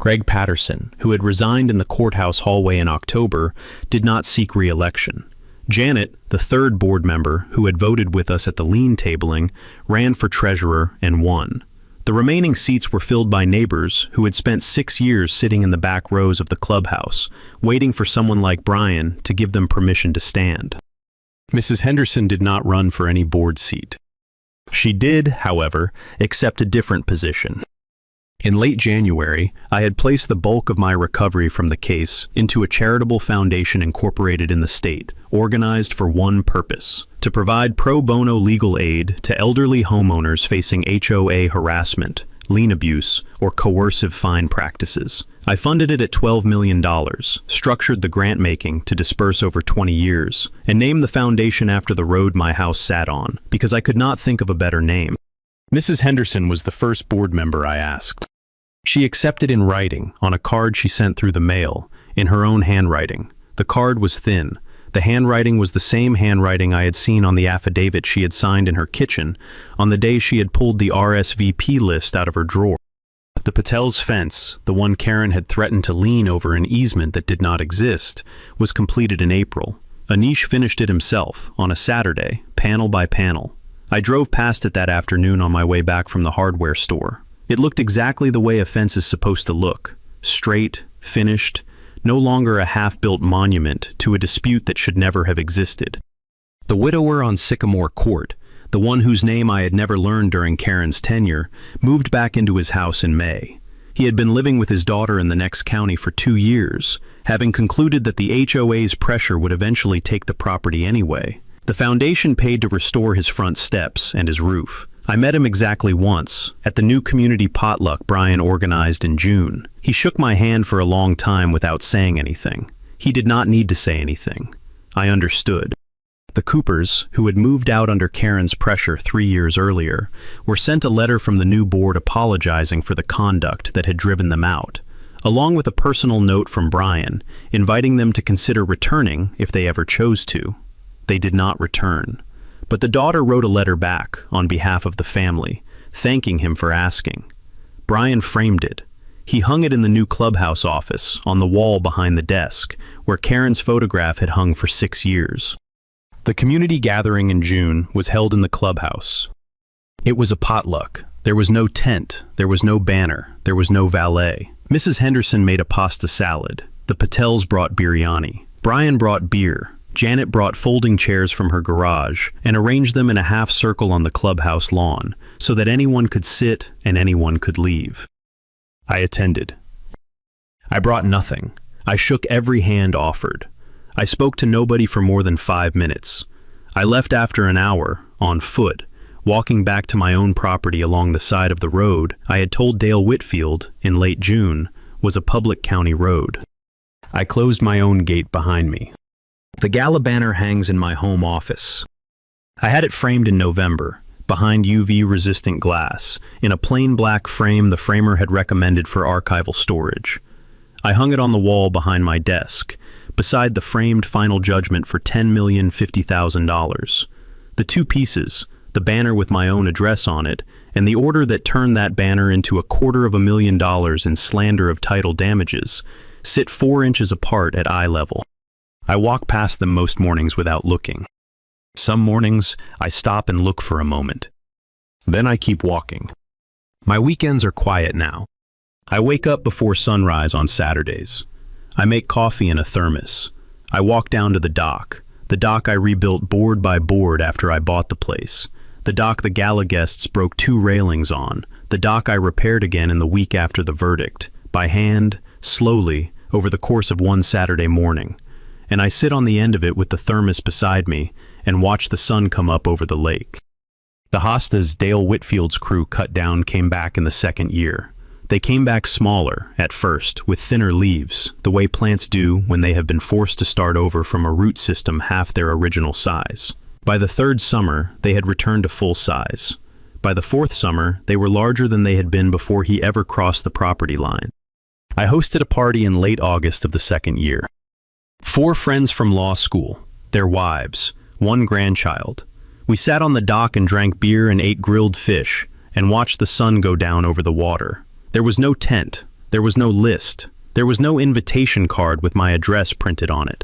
Greg Patterson, who had resigned in the courthouse hallway in October, did not seek re-election. Janet, the 3rd board member who had voted with us at the lien tabling, ran for treasurer and won. The remaining seats were filled by neighbors who had spent 6 years sitting in the back rows of the clubhouse, waiting for someone like Brian to give them permission to stand. Mrs. Henderson did not run for any board seat. She did, however, accept a different position. In late January, I had placed the bulk of my recovery from the case into a charitable foundation incorporated in the state, organized for one purpose: to provide pro bono legal aid to elderly homeowners facing HOA harassment, lien abuse, or coercive fine practices. I funded it at $12 million, structured the grant-making to disperse over 20 years, and named the foundation after the road my house sat on, because I could not think of a better name. Mrs. Henderson was the first board member I asked. She accepted in writing, on a card she sent through the mail, in her own handwriting. The card was thin. The handwriting was the same handwriting I had seen on the affidavit she had signed in her kitchen on the day she had pulled the RSVP list out of her drawer. The Patel's fence, the one Karen had threatened to lien over an easement that did not exist, was completed in April. Anish finished it himself, on a Saturday, panel by panel. I drove past it that afternoon on my way back from the hardware store. It looked exactly the way a fence is supposed to look: straight, finished, no longer a half-built monument to a dispute that should never have existed. The widower on Sycamore Court, the one whose name I had never learned during Karen's tenure, moved back into his house in May. He had been living with his daughter in the next county for 2 years, having concluded that the HOA's pressure would eventually take the property anyway. The foundation paid to restore his front steps and his roof. I met him exactly once, at the new community potluck Brian organized in June. He shook my hand for a long time without saying anything. He did not need to say anything. I understood. The Coopers, who had moved out under Karen's pressure 3 years earlier, were sent a letter from the new board apologizing for the conduct that had driven them out, along with a personal note from Brian, inviting them to consider returning if they ever chose to. They did not return. But the daughter wrote a letter back on behalf of the family, thanking him for asking. Brian framed it. He hung it in the new clubhouse office, on the wall behind the desk, where Karen's photograph had hung for 6 years. The community gathering in June was held in the clubhouse. It was a potluck. There was no tent, there was no banner, there was no valet. Mrs. Henderson made a pasta salad. The Patels brought biryani. Brian brought beer. Janet brought folding chairs from her garage and arranged them in a half circle on the clubhouse lawn so that anyone could sit and anyone could leave. I attended. I brought nothing. I shook every hand offered. I spoke to nobody for more than 5 minutes. I left after an hour, on foot, walking back to my own property along the side of the road I had told Dale Whitfield, in late June, was a public county road. I closed my own gate behind me. The gala banner hangs in my home office. I had it framed in November, behind UV-resistant glass, in a plain black frame the framer had recommended for archival storage. I hung it on the wall behind my desk, beside the framed final judgment for $10,050,000. The two pieces, the banner with my own address on it, and the order that turned that banner into $250,000 in slander of title damages, sit 4 inches apart at eye level. I walk past them most mornings without looking. Some mornings, I stop and look for a moment. Then I keep walking. My weekends are quiet now. I wake up before sunrise on Saturdays. I make coffee in a thermos. I walk down to the dock I rebuilt board by board after I bought the place, the dock the gala guests broke 2 railings on, the dock I repaired again in the week after the verdict, by hand, slowly, over the course of one Saturday morning. And I sit on the end of it with the thermos beside me and watch the sun come up over the lake. The hostas Dale Whitfield's crew cut down came back in the 2nd year. They came back smaller, at first, with thinner leaves, the way plants do when they have been forced to start over from a root system half their original size. By the 3rd summer, they had returned to full size. By the 4th summer, they were larger than they had been before he ever crossed the property line. I hosted a party in late August of the 2nd year. 4 friends from law school, their wives, 1 grandchild. We sat on the dock and drank beer and ate grilled fish, and watched the sun go down over the water. There was no tent, there was no list, there was no invitation card with my address printed on it.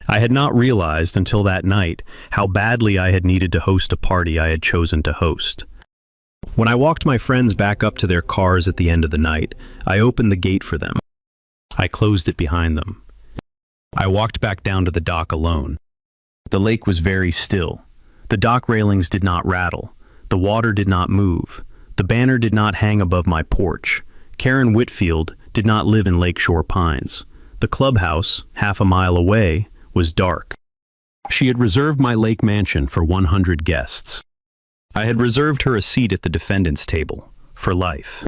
I had not realized until that night how badly I had needed to host a party I had chosen to host. When I walked my friends back up to their cars at the end of the night, I opened the gate for them. I closed it behind them. I walked back down to the dock alone. The lake was very still. The dock railings did not rattle. The water did not move. The banner did not hang above my porch. Karen Whitfield did not live in Lakeshore Pines. The clubhouse, half a mile away, was dark. She had reserved my lake mansion for 100 guests. I had reserved her a seat at the defendant's table, for life.